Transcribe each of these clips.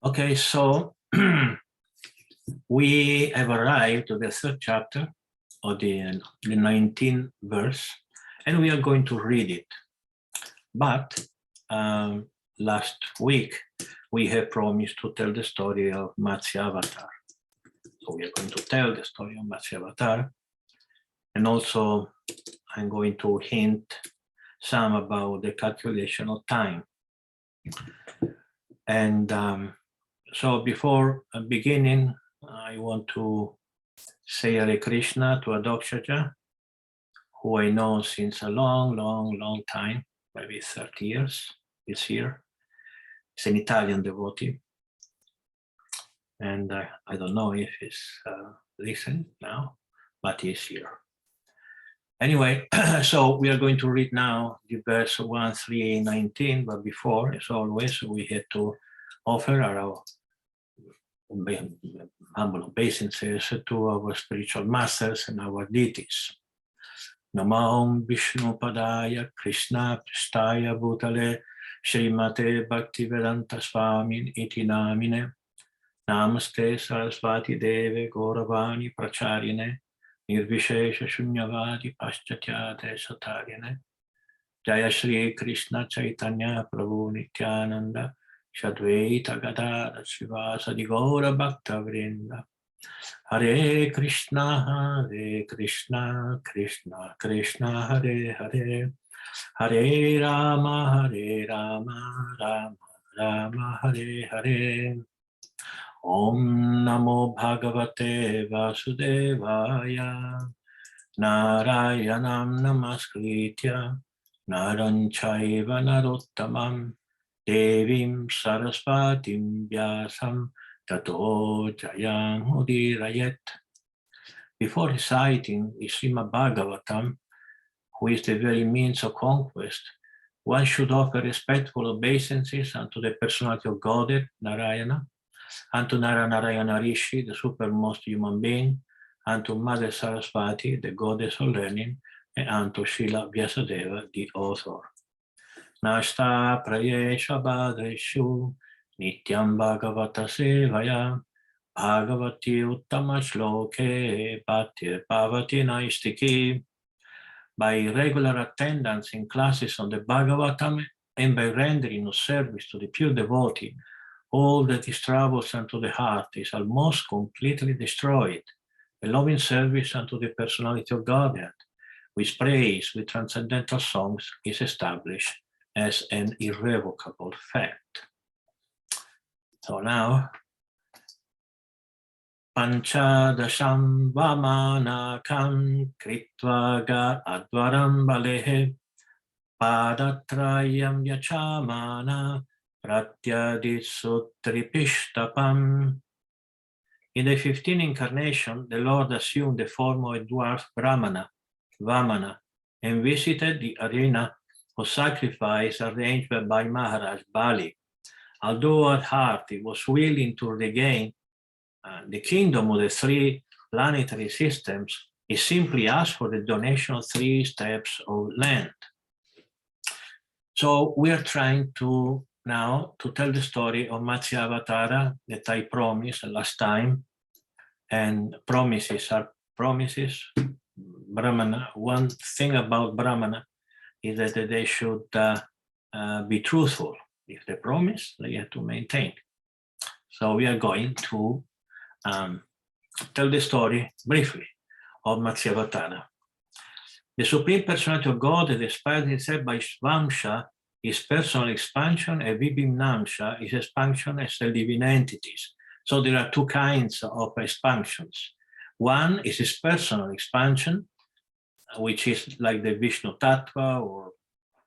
Okay, so we have arrived to the third chapter of the 19th verse, and we are going to read it. But last week, we have promised to tell the story of Matsya-avatar. So we are going to tell the story of Matsya-avatar. And also, I'm going to hint some about the calculation of time. And so before beginning, I want to say Hare Krishna to Adokshaja, who I know since a long time, maybe 30 years this year. He's an Italian devotee. And I don't know if he's listening now, but he's here. Anyway, so we are going to read now the verse 1-3-19, but before, as always, we had to offer our humble obeisances to our spiritual masters and our deities. Namaham Vishnu Padaya Krishna Pristaya Bhutale Srimate Bhaktivedanta Swamin Iti Namine Namaste Sarasvati Deve Gauravani Pracharine Nirvishesha Shunyavadi Paschatyate Satarine Jaya Shri Krishna Chaitanya Prabhu Nityananda Shadvaita Gadada Srivasadi Gaura Bhakta Vrinda Hare Krishna Krishna Krishna Hare Hare Hare Rama Rama Rama Hare Hare Om Namo Bhagavate Vasudevaya Narayanam Namaskritya Naran Chaiva Narottamam Devim Sarasvatim Vyasam Tato Jayam Udirayet. Before reciting the Srimad-Bhagavatam, who is the very means of conquest, one should offer respectful obeisances unto the personality of Godhead, Narayana, unto Narayana Rishi, the supermost human being, unto Mother Sarasvati, the goddess of learning, and unto Srila Vyasadeva, the author. Nashta prayesha badreshu nityam bhagavata sevaya bhagavati uttama shloke bhaktir bhavati naistiki. By regular attendance in classes on the Bhagavatam and by rendering of service to the pure devotee, all that is troubles unto the heart is almost completely destroyed. A loving service unto the personality of Godhead, with praise, with transcendental songs, is established as an irrevocable fact. So now, Panchadasham Vamanakam Kritva Advaram Balehe Padatrayam Yachamana Pratyaditsutripishtapam. In the 15th incarnation, the Lord assumed the form of a dwarf Vamana, and visited the arena of sacrifice arranged by Maharaj Bali. Although at heart he was willing to regain the kingdom of the three planetary systems, he simply asked for the donation of 3 steps of land. So we are trying to now to tell the story of Matsya-avatara that I promised last time, and promises are promises. Brahmana, one thing about Brahmana is that they should be truthful. If they promise, they have to maintain. So we are going to tell the story briefly of Matsya-avatara. The Supreme Personality of God that expands itself by Svamsha is personal expansion, and Vibhimnamsha is expansion as the living entities. So there are 2 kinds of expansions. One is his personal expansion, which is like the Vishnu Tattva or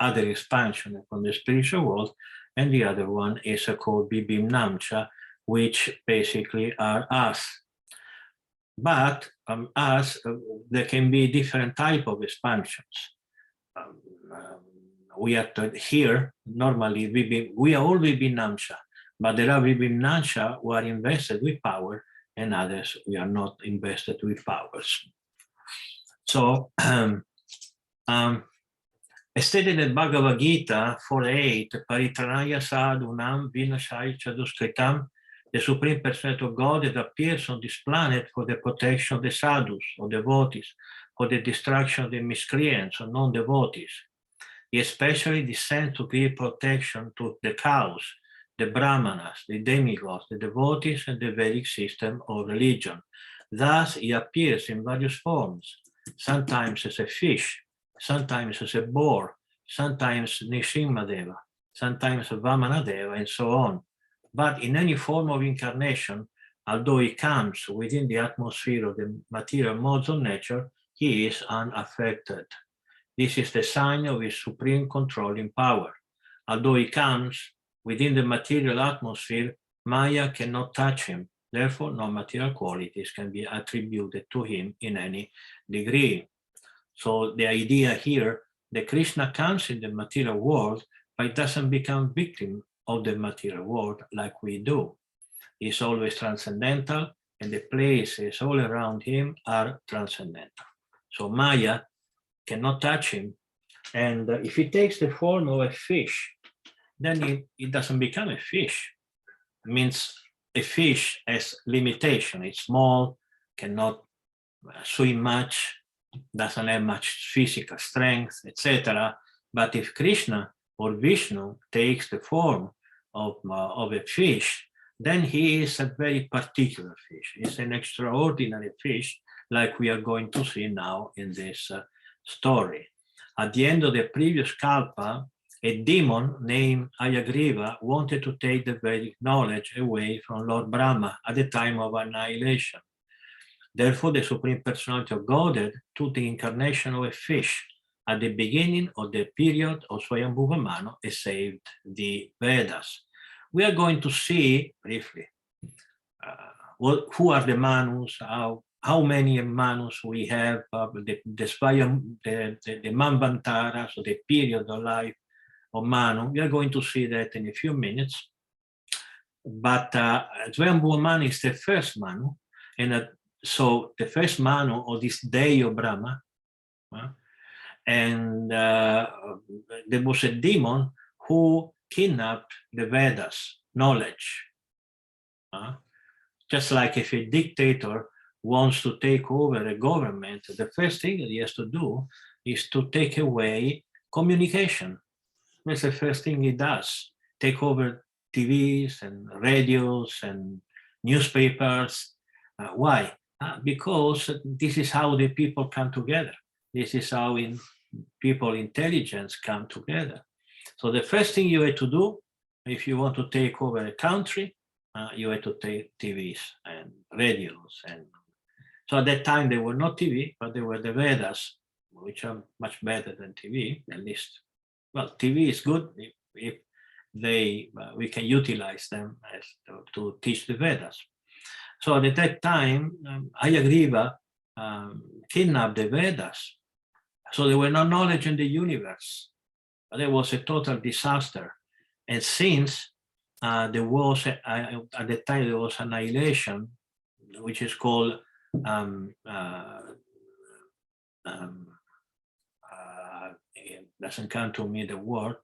other expansion from the spiritual world, and the other one is called Vibhimnamsha, which basically are us. But us, there can be different type of expansions. We are here, normally, we are all Vibhimnamsha, but there are Vibhimnamsha who are invested with power, and others we are not invested with powers. So, as stated in Bhagavad Gita 4.8, Paritranaya sadhunam vinashaya chaduskritam The Supreme Personality of Godhead appears on this planet for the protection of the sadhus or devotees, for the destruction of the miscreants or non-devotees. He especially descends to give protection to the cows, the brahmanas, the demigods, the devotees, and the Vedic system of religion. Thus, he appears in various forms, sometimes as a fish, sometimes as a boar, sometimes Nrsimhadeva, sometimes Vamanadeva, and so on. But in any form of incarnation, although he comes within the atmosphere of the material modes of nature, he is unaffected. This is the sign of his supreme controlling power. Although he comes within the material atmosphere, Maya cannot touch him. Therefore, no material qualities can be attributed to him in any degree. So the idea here, that Krishna comes in the material world, but doesn't become victim of the material world like we do. He's always transcendental, and the places all around him are transcendental. So Maya cannot touch him, and if he takes the form of a fish, then it doesn't become a fish. It means a fish has limitation. It's small, cannot swim much, doesn't have much physical strength, etc. But if Krishna or Vishnu takes the form of a fish, then he is a very particular fish. It's an extraordinary fish, like we are going to see now in this story. At the end of the previous kalpa, a demon named Hayagriva wanted to take the Vedic knowledge away from Lord Brahma at the time of annihilation. Therefore, the Supreme Personality of Godhead took the incarnation of a fish at the beginning of the period of Swayambhuva Manu and saved the Vedas. We are going to see briefly who are the Manus, how many Manus we have, the Manvantara, so the period of life of Manu. We are going to see that in a few minutes. But Swayambhuva Manu is the first Manu, and so the first Manu of this day of Brahma, and there was a demon who kidnapped the Vedas knowledge. Just like if a dictator wants to take over a government, the first thing that he has to do is to take away communication. That's the first thing he does. Take over TVs and radios and newspapers. Why? Because this is how the people come together. This is how people intelligence come together. So the first thing you have to do, if you want to take over a country, you have to take TVs and radios. And so at that time there were not TV, but there were the Vedas, which are much better than TV, at least. Well, TV is good if we can utilize them as to teach the Vedas. So at that time, Hayagriva kidnapped the Vedas. So there were no knowledge in the universe. There was a total disaster. And since there was, at the time, there was annihilation, which is called, doesn't come to me the word.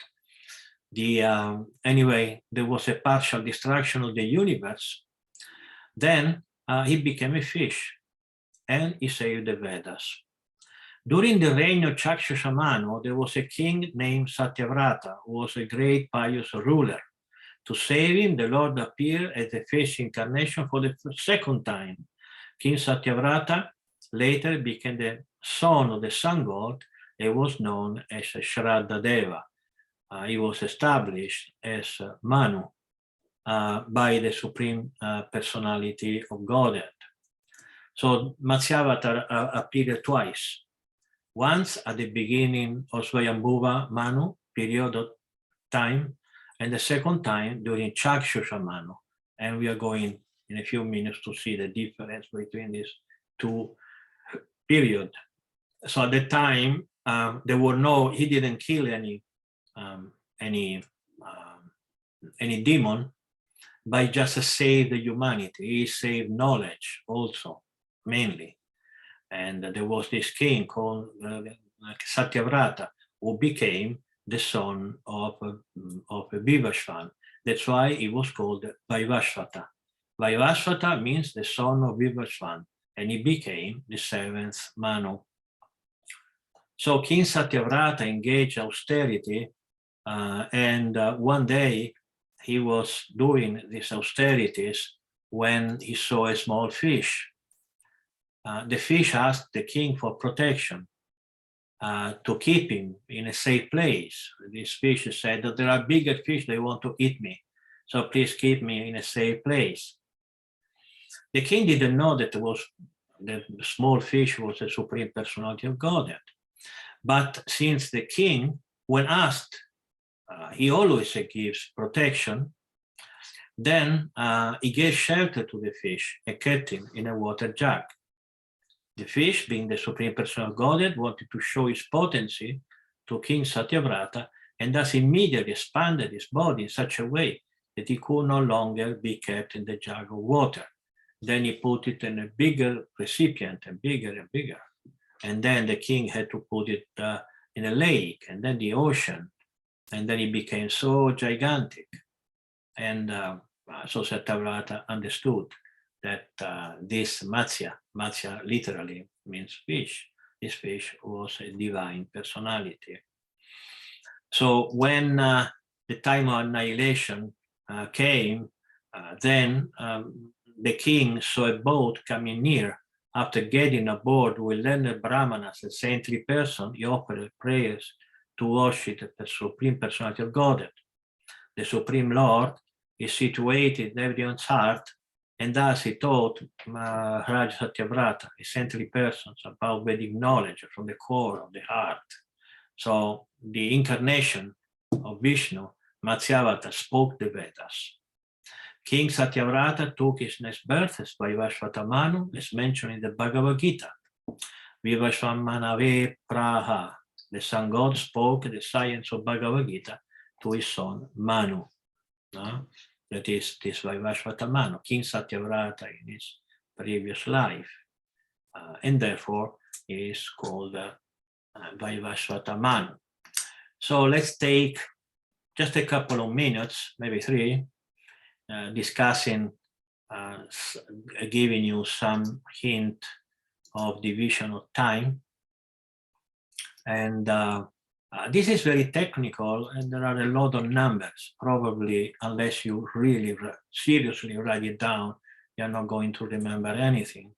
Anyway, there was a partial destruction of the universe. Then he became a fish and he saved the Vedas. During the reign of Chakshusha Manu, there was a king named Satyavrata, who was a great pious ruler. To save him, the Lord appeared as a fish incarnation for the second time. King Satyavrata later became the son of the sun god and was known as Shraddha Deva. He was established as Manu by the Supreme Personality of Godhead. So Matsyavatar appeared twice. Once at the beginning of Swayambhuva Manu period of time, and the second time during Chakshusha Manu. And we are going in a few minutes to see the difference between these two periods. So at the time, there were he didn't kill any demon, but just saved the humanity. He saved knowledge also, mainly. And there was this king called Satyavrata, who became the son of Vivashvan. That's why he was called Vaivashvata. Vaivasvata means the son of Vivasvan, and he became the seventh Manu. So King Satyavrata engaged austerity, and one day he was doing these austerities when he saw a small fish. The fish asked the king for protection, to keep him in a safe place. This fish said that there are bigger fish, they want to eat me, so please keep me in a safe place. The king didn't know that the small fish was the Supreme Personality of Godhead. But since the king, when asked, he always gives protection, then he gave shelter to the fish and kept him in a water jug. The fish, being the Supreme Personal Godhead, wanted to show his potency to King Satyavrata, and thus immediately expanded his body in such a way that he could no longer be kept in the jug of water. Then he put it in a bigger recipient, and bigger and bigger. And then the king had to put it in a lake, and then the ocean, and then it became so gigantic. And so Satyavrata understood that this Matsya literally means fish. This fish was a divine personality. So when the time of annihilation came, then the king saw a boat coming near. After getting aboard with learned brahmanas, a saintly person, he offered prayers to worship the Supreme Personality of Godhead. The Supreme Lord is situated in everyone's heart, and thus he taught Raj Satyavrata, a saintly person, about Vedic knowledge from the core of the heart. So the incarnation of Vishnu, Matsyavata, spoke the Vedas. King Satyavrata took his next birth as Vaivasvata Manu, as mentioned in the Bhagavad Gita. Vivasvamanave Praha. The sun god spoke the science of Bhagavad Gita to his son Manu. That is this Vaivasvata Manu, King Satyavrata in his previous life. And therefore is called Vaivasvata Manu. So let's take just a couple of minutes, maybe 3, discussing, giving you some hint of division of time. And this is very technical, and there are a lot of numbers. Probably, unless you really seriously write it down, you're not going to remember anything.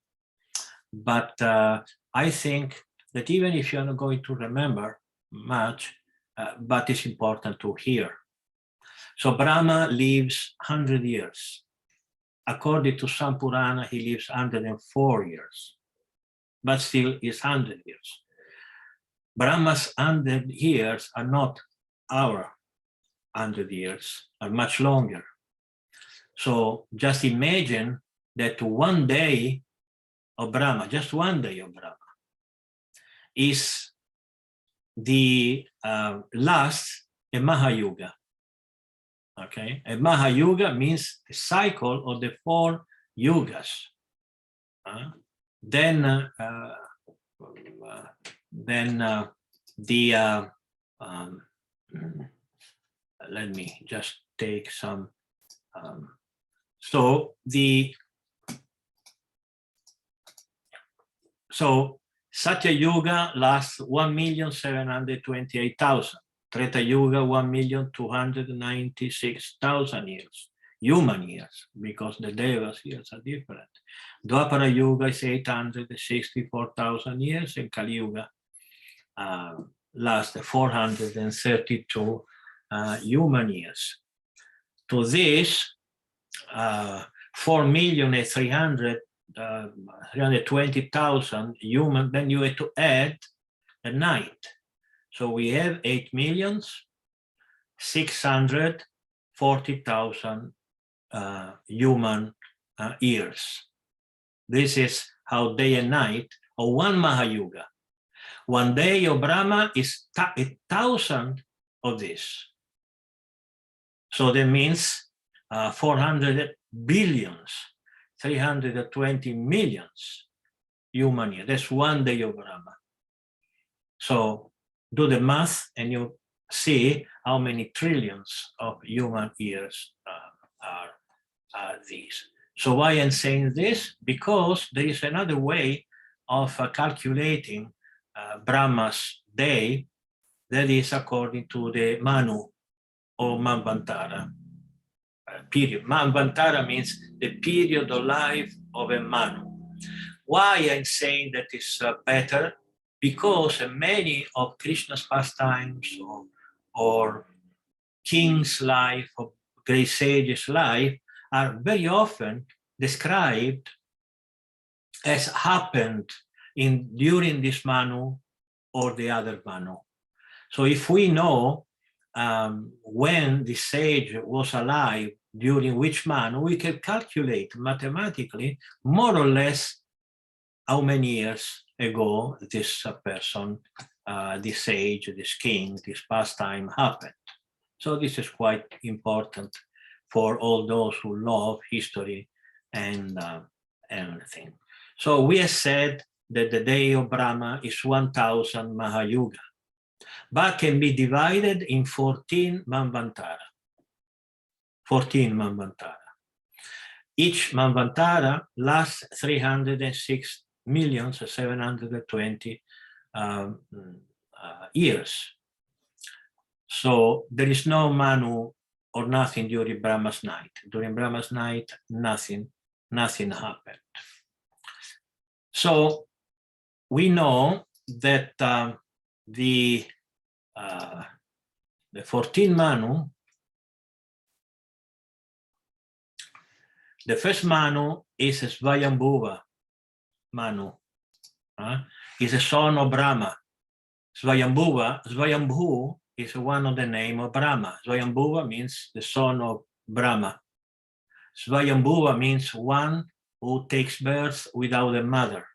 But I think that even if you're not going to remember much, but it's important to hear. So Brahma lives 100 years. According to some Purana, he lives 104 years, but still is 100 years. Brahma's 100 years are not our 100 years, are much longer. So just imagine that one day of Brahma, just one day of Brahma, is the last a Mahayuga. Okay, a Mahayuga means the cycle of the 4 yugas. Then let me just take some. So Satya Yuga lasts 1,728,000. Treta Yuga 1,296,000 years, human years, because the Devas years are different. Dwapara Yuga is 864,000 years, and Kali Yuga lasts 432 human years. To this, 4,320,000 human, then you have to add a night. So we have 8,640,000 human years. This is how day and night of one Mahayuga. One day of Brahma is 1,000 of this. So that means 400 billions, 320 millions human years. That's one day of Brahma. So do the math and you see how many trillions of human years are these. So why I'm saying this? Because there is another way of calculating Brahma's day that is according to the Manu or Manvantara period. Manvantara means the period of life of a Manu. Why I'm saying that is better? Because many of Krishna's pastimes or king's life or great sage's life are very often described as happened during this Manu or the other Manu. So if we know when the sage was alive, during which Manu, we can calculate mathematically more or less how many years ago this person, this sage, this king, this pastime happened. So this is quite important for all those who love history and everything. So we have said that the day of Brahma is 1000 Mahayuga, but can be divided in 14 Manvantara. 14 Manvantara. Each Manvantara lasts 306,720 years. So there is no Manu or nothing during Brahma's night. During Brahma's night, nothing happened. So we know that the 14 Manu, the first Manu is Svayambhuva Manu. Is a son of Brahma. Svayambhu is one of the name of Brahma. Svayambhuva means the son of Brahma. Svayambhuva means one who takes birth without a mother,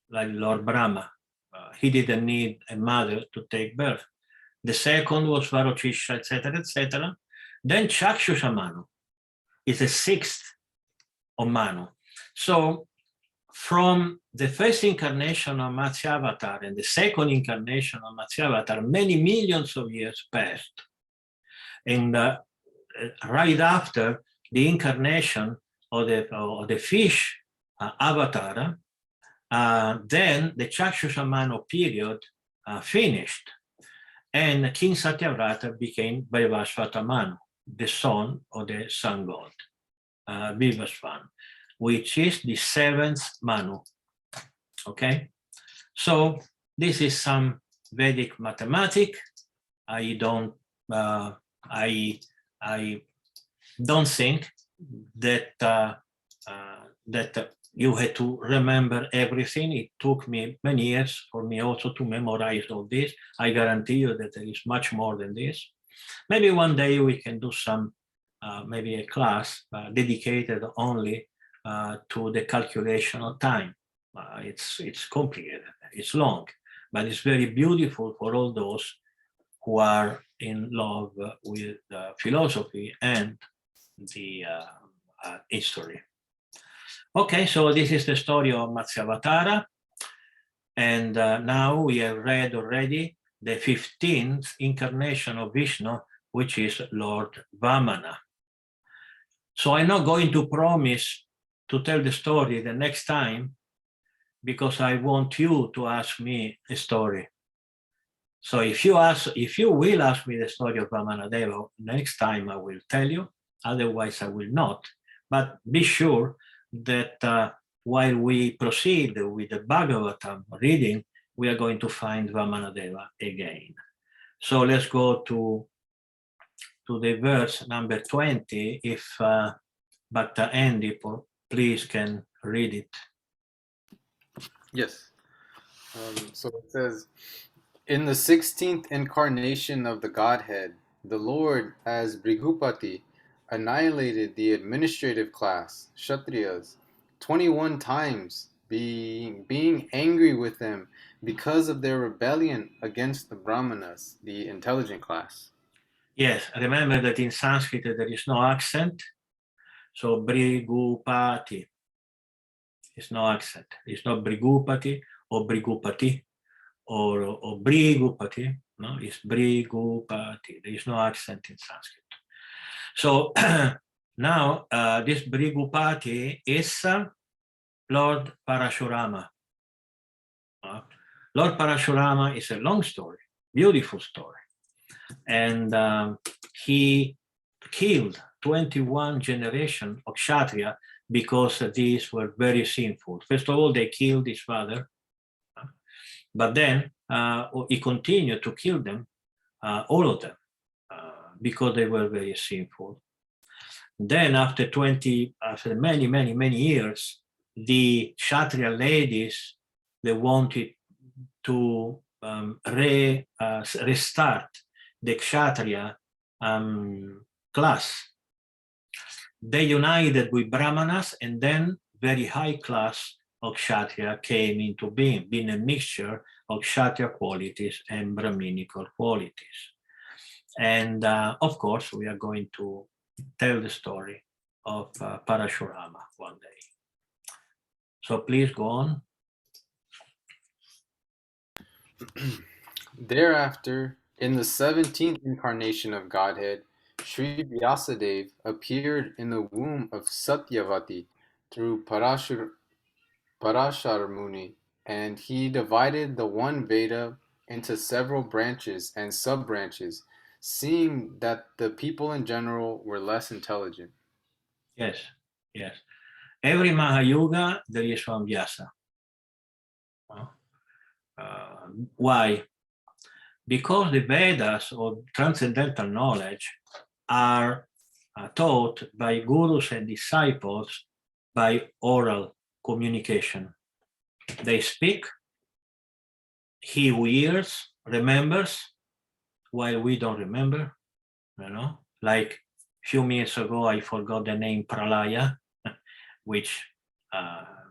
like Lord Brahma. He didn't need a mother to take birth. The second was Varochisha, etc., etc. Then Chakshusha Manu is the sixth of Manu. So from the first incarnation of Matsyavatar and the second incarnation of Matsyavatar, many millions of years passed. And right after the incarnation of the fish avatar, then the Chakshusha Manu period finished. And King Satyavrata became Vaivasvata Manu, the son of the sun god, Vivasvan, which is the seventh Manu. Okay, so this is some Vedic mathematics. I don't think that that you had to remember everything. It took me many years for me also to memorize all this. I guarantee you that there is much more than this. Maybe one day we can do some, maybe a class dedicated only to the calculation of time. It's complicated, it's long, but it's very beautiful for all those who are in love with philosophy and the history. Okay, so this is the story of Matsyavatara, and now we have read already the 15th incarnation of Vishnu, which is Lord Vamana. So I'm not going to promise to tell the story the next time, because I want you to ask me a story. So if you will ask me the story of Vamanadeva, next time I will tell you, otherwise I will not. But be sure that while we proceed with the Bhagavatam reading, we are going to find Vamanadeva again. So let's go to the verse number 20, if Bhakta Andy, please can read it. Yes. So it says, in the 16th incarnation of the Godhead, the Lord, as Brigupati, annihilated the administrative class, Kshatriyas, 21 times, being angry with them because of their rebellion against the Brahmanas, the intelligent class. Yes, remember that in Sanskrit there is no accent, so Brigupati. It's no accent. It's not Brigupati or Brigupati or Brigupati. No, it's Brigupati. There is no accent in Sanskrit. So Now, this Brigupati is Lord Parashurama. Lord Parashurama is a long story, beautiful story. And he killed 21 generations of Kshatriya because these were very sinful. First of all, they killed his father, but then he continued to kill them, all of them, because they were very sinful. Then after many years, the Kshatriya ladies, they wanted to restart the Kshatriya class. They united with Brahmanas, and then very high class of Kshatriya came into being a mixture of Kshatriya qualities and Brahminical qualities. And of course, we are going to tell the story of Parashurama one day. So please go on. Thereafter, in the 17th incarnation of Godhead, Sri Vyasadeva appeared in the womb of Satyavati through Parashar Muni, and he divided the one Veda into several branches and sub-branches, seeing that the people in general were less intelligent. Yes, yes. Every Mahayuga, there is one Vyasa. Why? Because the Vedas, or transcendental knowledge, are taught by gurus and disciples by oral communication. They speak, he who hears remembers, while we don't remember, like a few minutes ago I forgot the name Pralaya, which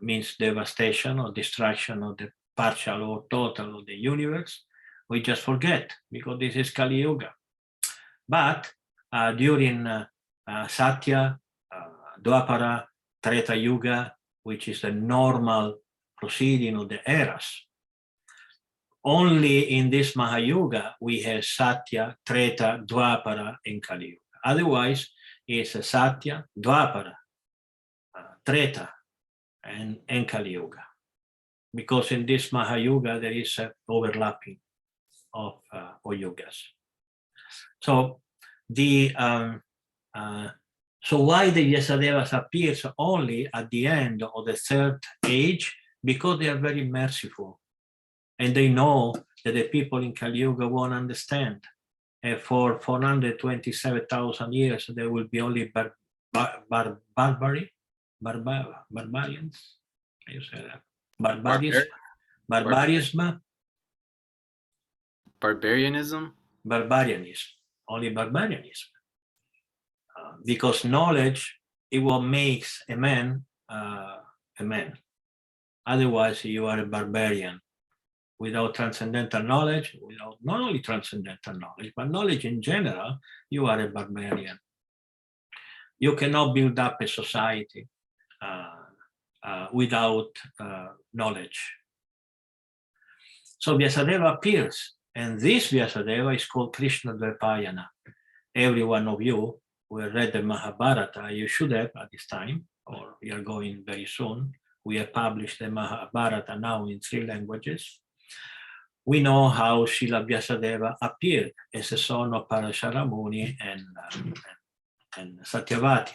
means devastation or destruction of the partial or total of the universe. We just forget because this is Kali Yuga. But during Satya, Dwapara, Treta Yuga, which is the normal proceeding of the eras, only in this Mahayuga we have Satya, Treta, Dwapara, and Kali Yuga. Otherwise, it's Satya, Dwapara, Treta, and Kali Yuga. Because in this Mahayuga there is an overlapping of yugas. So so why the Vyasadevas appears only at the end of the third age? Because they are very merciful, and they know that the people in Kali Yuga won't understand. And for 427,000 years, there will be only barbarians. You say that? Barbarism. Barbarianism? Barbarianism. Only barbarianism. Because knowledge is what makes a man a man. Otherwise, you are a barbarian. Without transcendental knowledge, without not only transcendental knowledge, but knowledge in general, you are a barbarian. You cannot build up a society without knowledge. So Vyasadeva appears, and this Vyasadeva is called Krishna Dvaipayana. Every one of you who have read the Mahabharata, you should have at this time, or we are going very soon. We have published the Mahabharata now in 3 languages. We know how Srila Vyasadeva appeared as a son of Parashara Muni and Satyavati.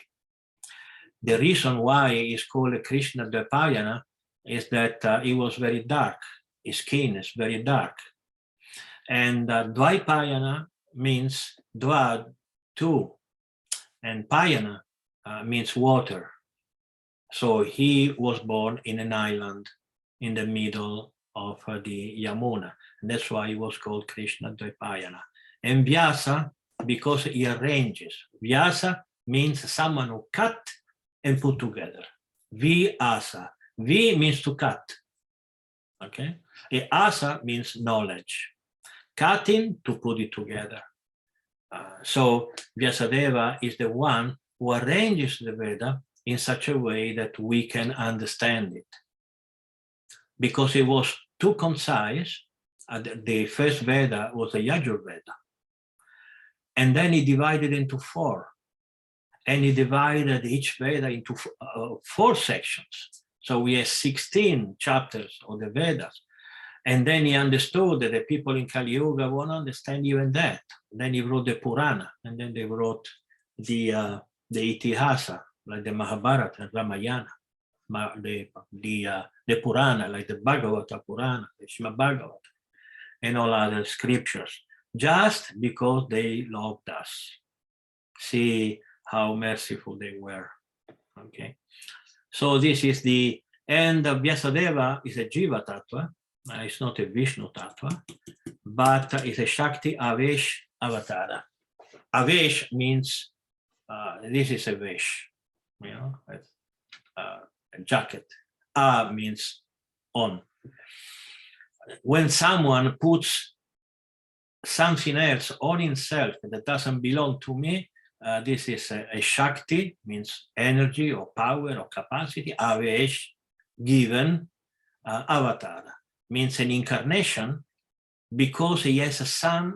The reason why he is called Krishna Dvaipayana is that he was very dark. His skin is very dark. And Dvaipayana means Dva, 2, and Payana means water. So he was born in an island in the middle of the Yamuna. And that's why he was called Krishna Dvaipayana. And Vyasa, because he arranges. Vyasa means someone who cut and put together. Vyasa. V means to cut. Okay? Asa means knowledge. Cutting to put it together. So Vyasadeva is the one who arranges the Veda in such a way that we can understand it. Because it was too concise, the first Veda was the Yajurveda. And then he divided into 4. and he divided each Veda into 4 sections. So we have 16 chapters of the Vedas. And then he understood that the people in Kali Yuga won't understand even that. Then he wrote the Purana, and then they wrote the Itihasa, like the Mahabharata and Ramayana, the Purana, like the Bhagavata Purana, the Srimad-Bhagavatam, and all other scriptures, just because they loved us. See how merciful they were. Okay, so this is the end of Vyasadeva. Is a Jiva Tattva. It's not a Vishnu Tattva, but it's a Shakti Avesh Avatara. Avesh means this is a vesh, you know, a jacket. A means on. When someone puts something else on himself that doesn't belong to me, this is a Shakti, means energy or power or capacity. Avesh, given. Avatara means an incarnation, because he has a son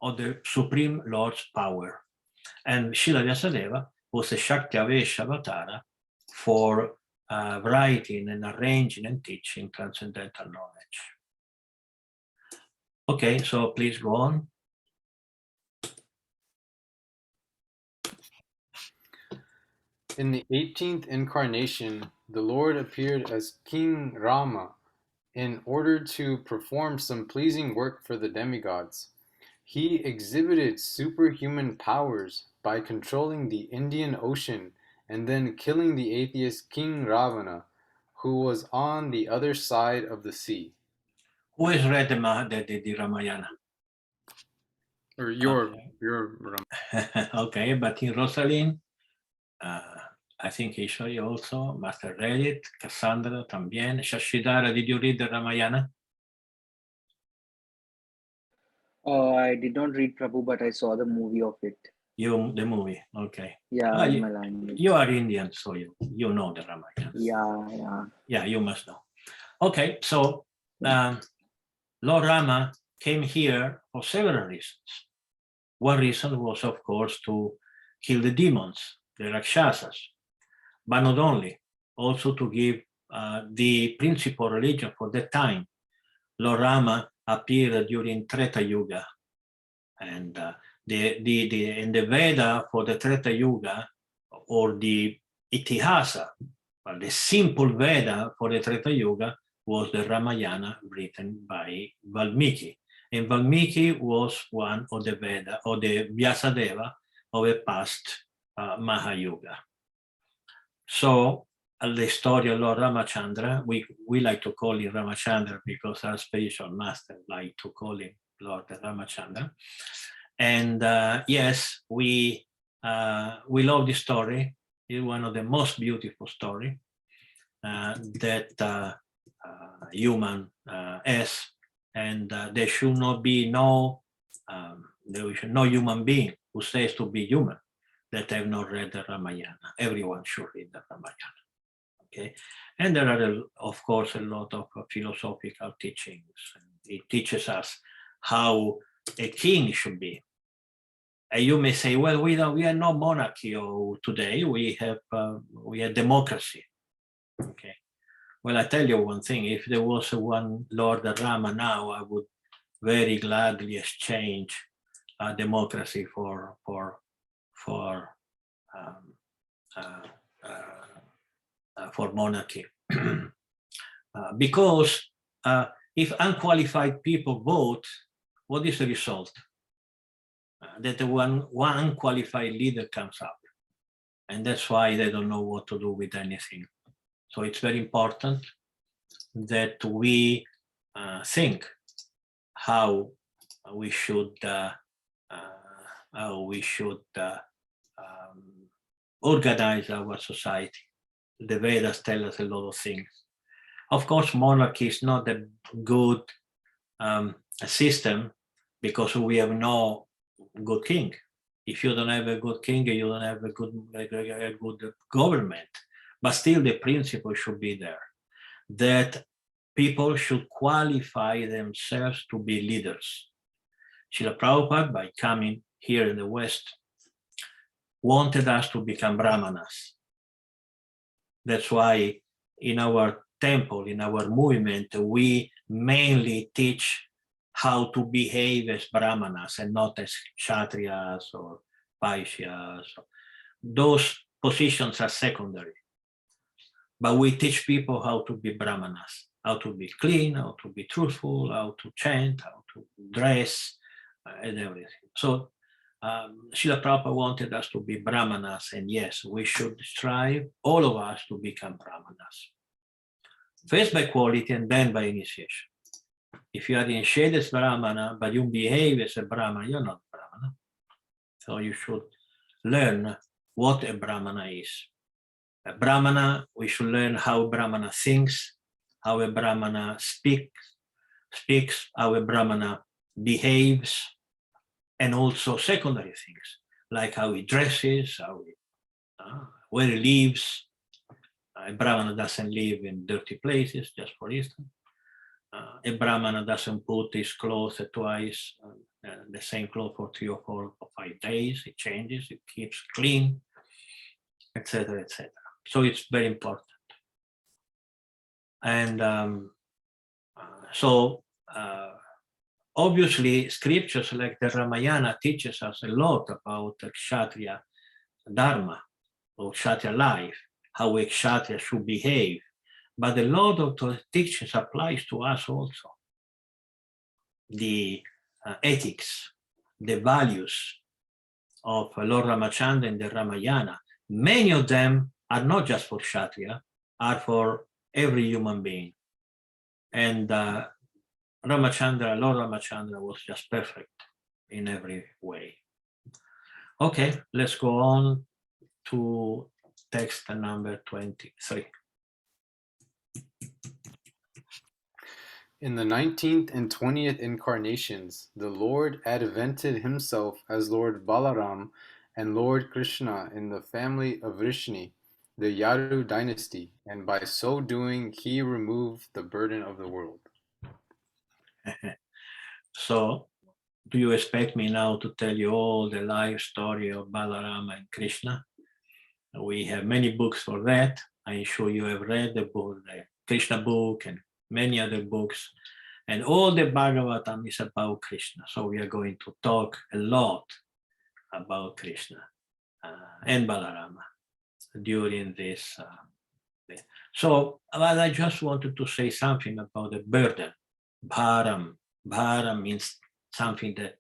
of the Supreme Lord's power. And Srila Vyasadeva was a Shakti Avesh Avatara for writing and arranging and teaching transcendental knowledge. Okay, so please go on. In the 18th incarnation, the Lord appeared as King Rama in order to perform some pleasing work for the demigods. He exhibited superhuman powers by controlling the Indian Ocean and then killing the atheist King Ravana, who was on the other side of the sea. Who has read the Ramayana? Or your Ramayana. Okay, but in Rosalind, I think Ishwari also must have read it. Cassandra también. Shashidara, did you read the Ramayana? I did not read Prabhu, but I saw the movie of it. The movie, okay. Yeah, in my language. You are Indian, so you know the Ramayana. Yeah. Yeah, you must know. Okay, so Lord Rama came here for several reasons. One reason was, of course, to kill the demons, the Rakshasas, but not only, also to give the principal religion for that time. Lord Rama appeared during Treta Yuga, and in the Veda for the Treta Yuga, or the Itihasa, the simple Veda for the Treta Yuga, was the Ramayana written by Valmiki. And Valmiki was one of the Veda, or the Vyasadeva of a past Mahayuga. So the story of Lord Ramachandra, we like to call him Ramachandra because our spiritual master like to call him Lord Ramachandra. And yes, we love this story. It's one of the most beautiful stories that human has, and there should not be no human being who says to be human that have not read the Ramayana. Everyone should read the Ramayana. Okay, and there are, of course, a lot of philosophical teachings. It teaches us how a king should be. And you may say, well, we are no monarchy today. We have democracy. Okay. Well, I tell you one thing: if there was one Lord Rama now, I would very gladly exchange democracy for monarchy, because if unqualified people vote, what is the result? That one unqualified leader comes up, and that's why they don't know what to do with anything. So it's very important that we think how we should organize our society. The Vedas tell us a lot of things. Of course, monarchy is not a good system because we have no good king. If you don't have a good king, you don't have a good government. But still, the principle should be there that people should qualify themselves to be leaders. Srila Prabhupada, by coming here in the West, wanted us to become brahmanas. That's why in our temple, in our movement, we mainly teach how to behave as brahmanas and not as kshatriyas or vaishyas. Those positions are secondary. But we teach people how to be brahmanas, how to be clean, how to be truthful, how to chant, how to dress, and everything. So Srila Prabhupada wanted us to be brahmanas, and yes, we should strive, all of us, to become brahmanas. First by quality and then by initiation. If you are initiated as brahmana, but you behave as a brahmana, you're not brahmana. So you should learn what a brahmana is. A brahmana, we should learn how a brahmana thinks, how a brahmana speaks, how a brahmana behaves, and also secondary things, like how he dresses, how he, where he lives. A brahmana doesn't live in dirty places, just for instance. A brahmana doesn't put his clothes twice, the same clothes for 3 or 4 or 5 days. It changes, it keeps clean, etc., etc. So it's very important. And obviously, scriptures like the Ramayana teaches us a lot about the Kshatriya Dharma or Kshatriya life, how a Kshatriya should behave. But a lot of the teachings applies to us also. The ethics, the values of Lord Ramachandra in the Ramayana, many of them are not just for Kshatriya, are for every human being. And Lord Ramachandra was just perfect in every way. Okay, let's go on to text number 23. In the 19th and 20th incarnations, the Lord advented himself as Lord Balaram and Lord Krishna in the family of Vrishni, the Yadu dynasty, and by so doing, he removed the burden of the world. So, do you expect me now to tell you all the life story of Balarama and Krishna? We have many books for that. I'm sure you have read the book, the Krishna book, and many other books. And all the Bhagavatam is about Krishna. So we are going to talk a lot about Krishna and Balarama during this. So, but I just wanted to say something about the burden. Bharam. Bharam means something that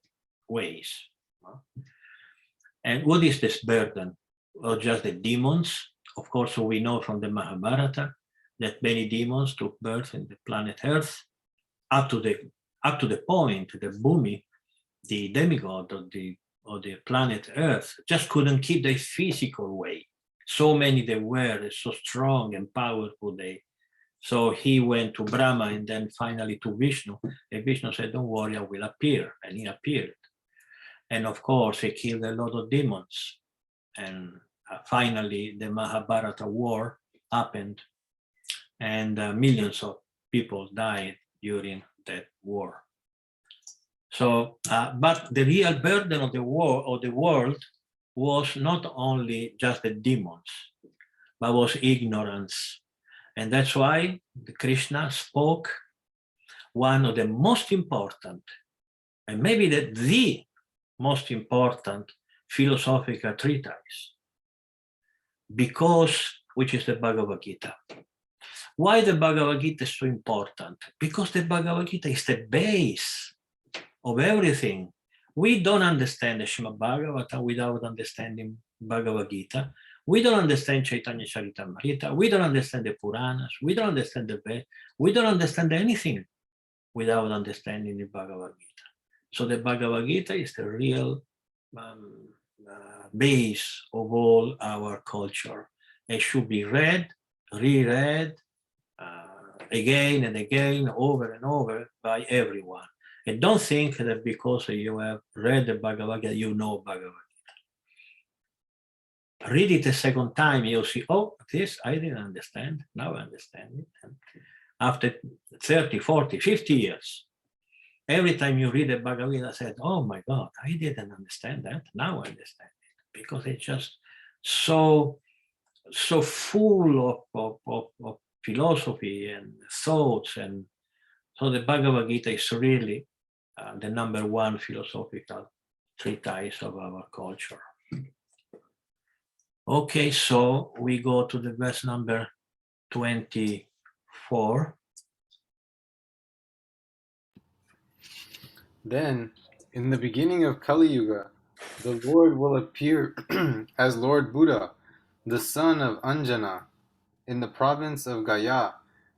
weighs. And what is this burden? Or just the demons? Of course, we know from the Mahabharata that many demons took birth in the planet Earth, up to the point that Bhumi, the demigod of the planet Earth, just couldn't keep their physical weight. So many they were, so strong and powerful they. So he went to Brahma and then finally to Vishnu. And Vishnu said, "Don't worry, I will appear." And he appeared. And of course, he killed a lot of demons. And finally, the Mahabharata war happened, and millions of people died during that war. So, but the real burden of the war of the world was not only just the demons, but was ignorance. And that's why Krishna spoke one of the most important, and maybe the most important philosophical treatise, which is the Bhagavad Gita. Why the Bhagavad Gita is so important? Because the Bhagavad Gita is the base of everything. We don't understand the Srimad-Bhagavatam without understanding Bhagavad Gita. We don't understand Chaitanya Charitamrita. We don't understand the Puranas. We don't understand the Veda. We don't understand anything without understanding the Bhagavad Gita. So the Bhagavad Gita is the real base of all our culture. It should be read, reread, again and again, over and over by everyone. And don't think that because you have read the Bhagavad Gita, you know Bhagavad Gita. Read it a second time, you'll see, oh, this I didn't understand, now I understand it. And after 30, 40, 50 years, every time you read the Bhagavad Gita, I said, oh my God, I didn't understand that, now I understand it. because it's just so full of philosophy and thoughts. And so the Bhagavad Gita is really the number one philosophical treatise of our culture. Okay, so we go to the verse number 24. Then, in the beginning of Kali Yuga, the Lord will appear as Lord Buddha, the son of Anjana, in the province of Gaya,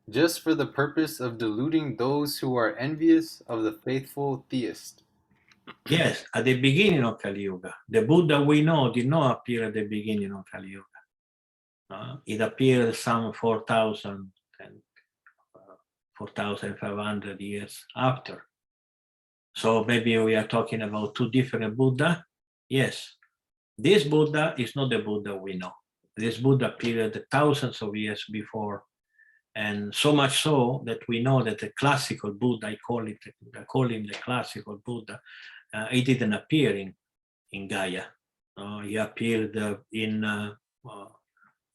just for the purpose of deluding those who are envious of the faithful theist. Yes, at the beginning of Kali Yuga. The Buddha we know did not appear at the beginning of Kali Yuga. It appeared some 4,000 and 4,500 years after. So maybe we are talking about two different Buddha. Yes, this Buddha is not the Buddha we know. This Buddha appeared thousands of years before, and so much so that we know that the classical Buddha, I call him the classical Buddha, he didn't appear in Gaia. He appeared in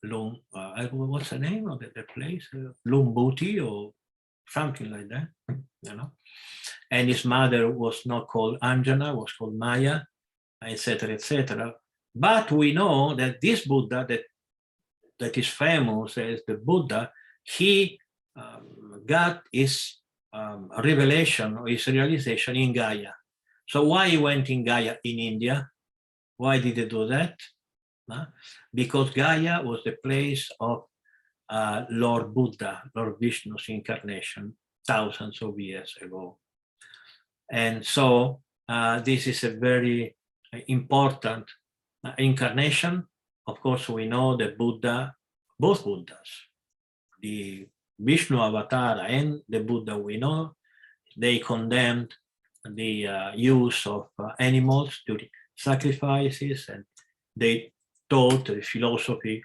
what's the name of the place? Lumbuti or something like that, you know. And his mother was not called Anjana, was called Maya, etc., etc. But we know that this Buddha that is famous as the Buddha, he got his revelation or his realization in Gaia. So why he went in Gaia in India? Why did he do that? Because Gaia was the place of Lord Buddha, Lord Vishnu's incarnation, thousands of years ago. And so this is a very important incarnation. Of course, we know that Buddha, both Buddhas, the Vishnu avatar and the Buddha we know, they condemned the use of animals during sacrifices, and they taught the philosophy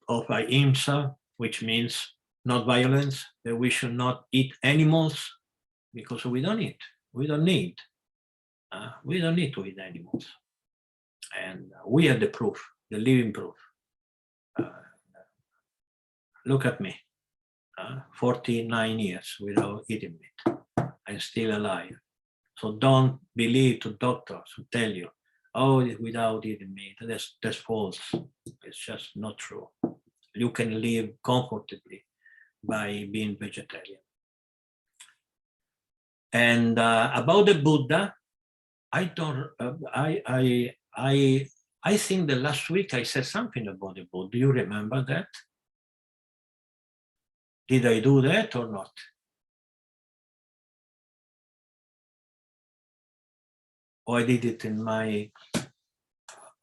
of ahimsa, which means not violence, that we should not eat animals because we don't need to eat animals. And we are the proof, the living proof. Look at me, 49 years without eating meat. I'm still alive. So don't believe to doctors who tell you, oh, without eating meat. That's false. It's just not true. You can live comfortably by being vegetarian. And about the Buddha, I think that last week I said something about the Buddha. Do you remember that? Did I do that or not? Or I did it in my,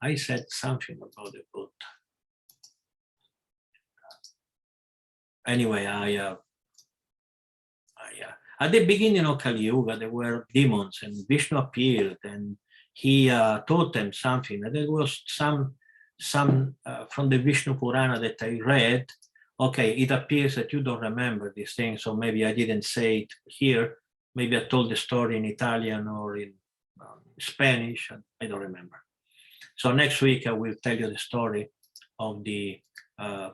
I said something about the Buddha. Anyway, at the beginning of Kali Yuga, there were demons, and Vishnu appeared, and he taught them something. And there was some from the Vishnu Purana that I read. Okay, it appears that you don't remember these things, so maybe I didn't say it here. Maybe I told the story in Italian or in Spanish, and I don't remember. So next week I will tell you the story of the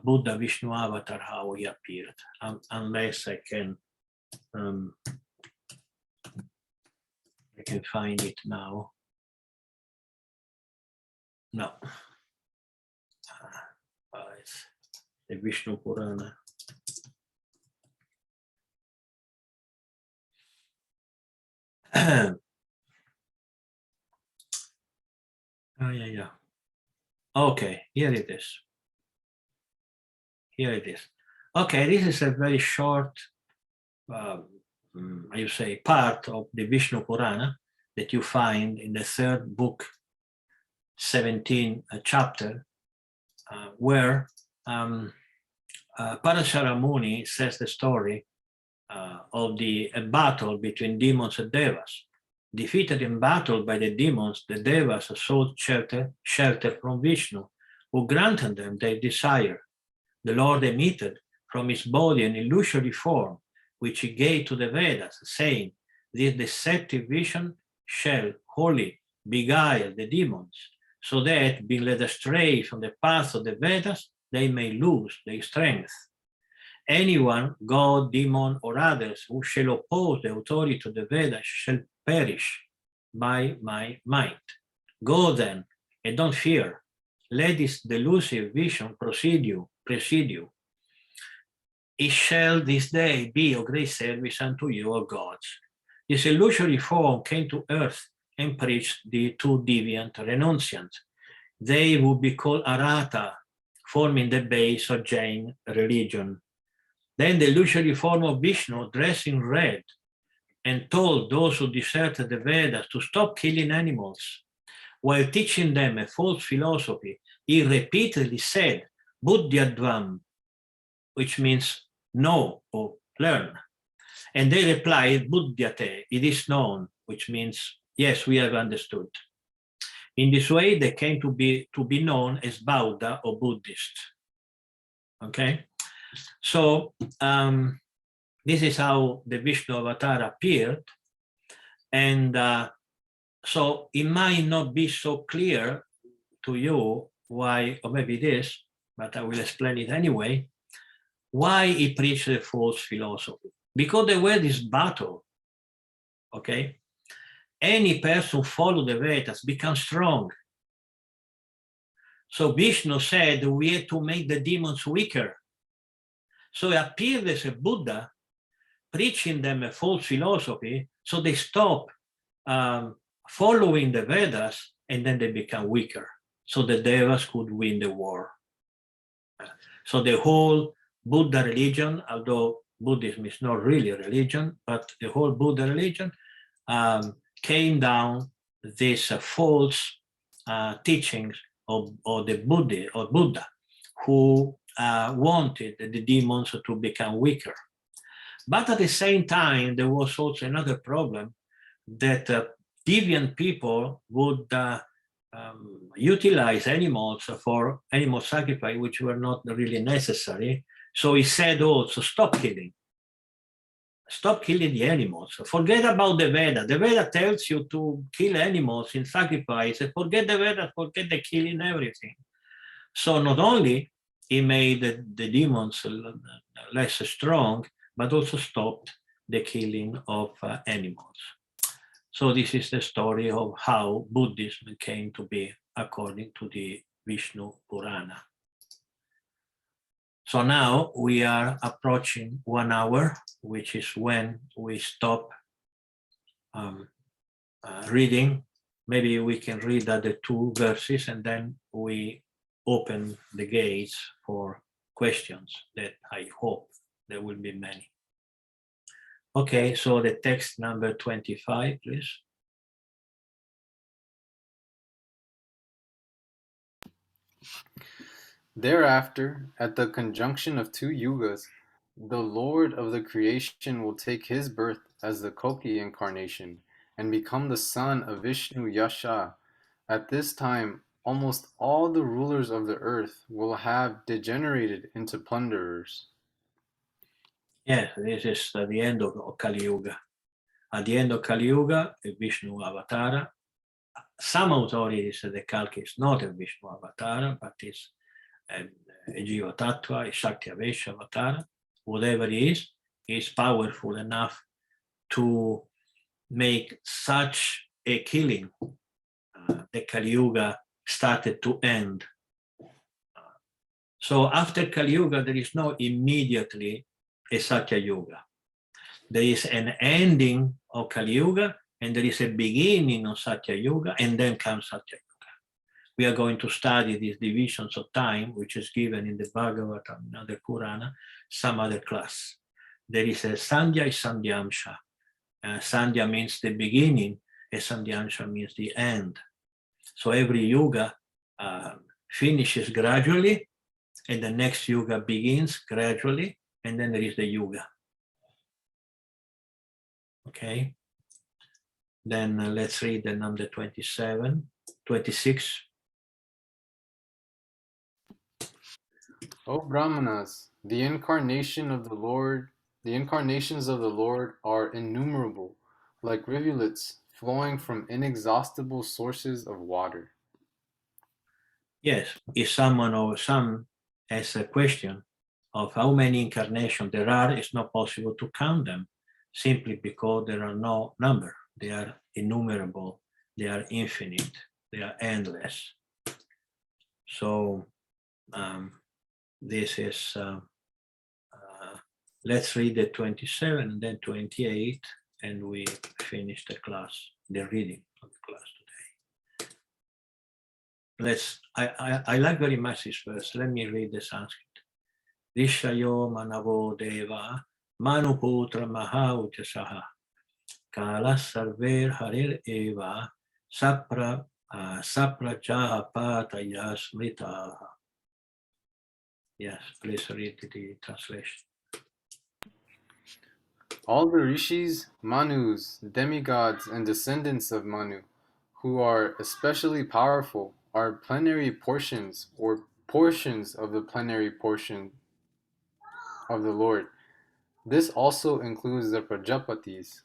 Buddha Vishnu avatar, how he appeared, unless I can find it now. No, it's the Vishnu Purana. Yeah. Okay, here it is. Here it is. Okay, this is a very short, I say, part of the Vishnu Purana that you find in the third book, 17th chapter, where Parashara Muni says the story of the battle between demons and devas. Defeated in battle by the demons, the devas sought shelter from Vishnu, who granted them their desire. The Lord emitted from his body an illusory form, which he gave to the Vedas, saying, "This deceptive vision shall wholly beguile the demons. so that, being led astray from the path of the Vedas, they may lose their strength. Anyone, God, demon, or others, who shall oppose the authority of the Vedas shall perish by my might. Go then, and don't fear. Let this delusive vision precede you. It shall this day be of great service unto you, O gods. This illusory form came to earth and preached the two deviant renunciants. They would be called Arata, forming the base of Jain religion. Then the illusory form of Vishnu, dressed in red, and told those who deserted the Vedas to stop killing animals. While teaching them a false philosophy, he repeatedly said, Buddhyadvam, which means know or learn. And they replied, Buddhyate, it is known, which means, yes, we have understood. In this way, they came to be known as Bauddha or Buddhist. Okay? So this is how the Vishnu avatar appeared. And so it might not be so clear to you why, or maybe it is, but I will explain it anyway, why he preached the false philosophy. Because there were this battle, okay? Any person who follows the Vedas becomes strong. So Vishnu said we had to make the demons weaker. So he appeared as a Buddha, preaching them a false philosophy, so they stop following the Vedas, and then they become weaker, so the Devas could win the war. So the whole Buddha religion, although Buddhism is not really a religion, but the whole Buddha religion came down these false teachings of the Buddha, who wanted the demons to become weaker. But at the same time, there was also another problem that deviant people would utilize animals for animal sacrifice, which were not really necessary. So he said also, stop killing the animals. Forget about the Veda. The Veda tells you to kill animals in sacrifice. Forget the Veda, forget the killing, everything. So not only he made the demons less strong, but also stopped the killing of animals. So this is the story of how Buddhism came to be according to the Vishnu Purana. So now we are approaching 1 hour, which is when we stop reading. Maybe we can read the other 2 verses and then we open the gates for questions that I hope there will be many. Okay, so the text number 25, please. Thereafter, at the conjunction of 2 yugas, the Lord of the creation will take his birth as the Koki incarnation and become the son of Vishnu Yasha. At this time, almost all the rulers of the earth will have degenerated into plunderers. Yes, this is the end of Kali Yuga. At the end of Kali Yuga, a Vishnu avatar. Some authorities say the Kalki is not a Vishnu avatar, but it's a Jiva Tattva, a Shakti Avesha avatar. Whatever it is powerful enough to make such a killing. The Kali Yuga started to end. So after Kali Yuga, there is no immediately a Satya Yuga. There is an ending of Kali Yuga, and there is a beginning of Satya Yuga, and then comes Satya Yuga. We are going to study these divisions of time, which is given in the Bhagavatam, in the Purana, some other class. There is a Sandhya and Sandhyamsha. Sandhya means the beginning, and Sandhyamsha means the end. So every yuga finishes gradually, and the next yuga begins gradually, and then there is the yuga. Okay. Then let's read the number 26. O Brahmanas, the incarnations of the Lord are innumerable, like rivulets flowing from inexhaustible sources of water. Yes, if someone or some has a question of how many incarnations there are, it's not possible to count them simply because there are no number. They are innumerable, they are infinite, they are endless. So this is, let's read the 27 and then 28, and we finish the class, the reading of the class today. I like very much this verse. Let me read the Sanskrit. Rishayo manavo deva manuputra mahaujasaha kala sarver harir eva sapra saprajaha pataya smritaha. Yes, please read the translation. All the rishis, manus, demigods, and descendants of Manu, who are especially powerful, are plenary portions or portions of the plenary portion of the Lord. This also includes the Prajapatis.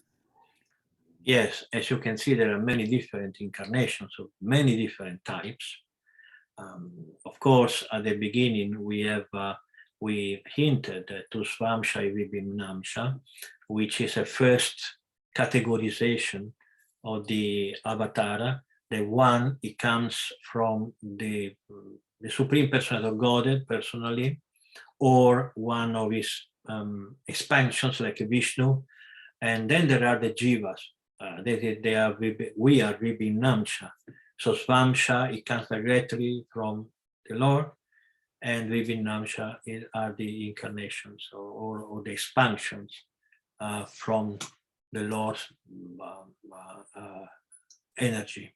Yes, as you can see, there are many different incarnations of many different types. Of course, at the beginning, we hinted to Swamsha Vibhimnamsha, which is a first categorization of the Avatara. The one, it comes from the Supreme Personality of Godhead personally, or one of his expansions like Vishnu. And then there are the Jivas. We are Vibhimnamsha. So Swamsha, it comes directly from the Lord, and Vibhimnamsha are the incarnations or the expansions from the Lord's energy.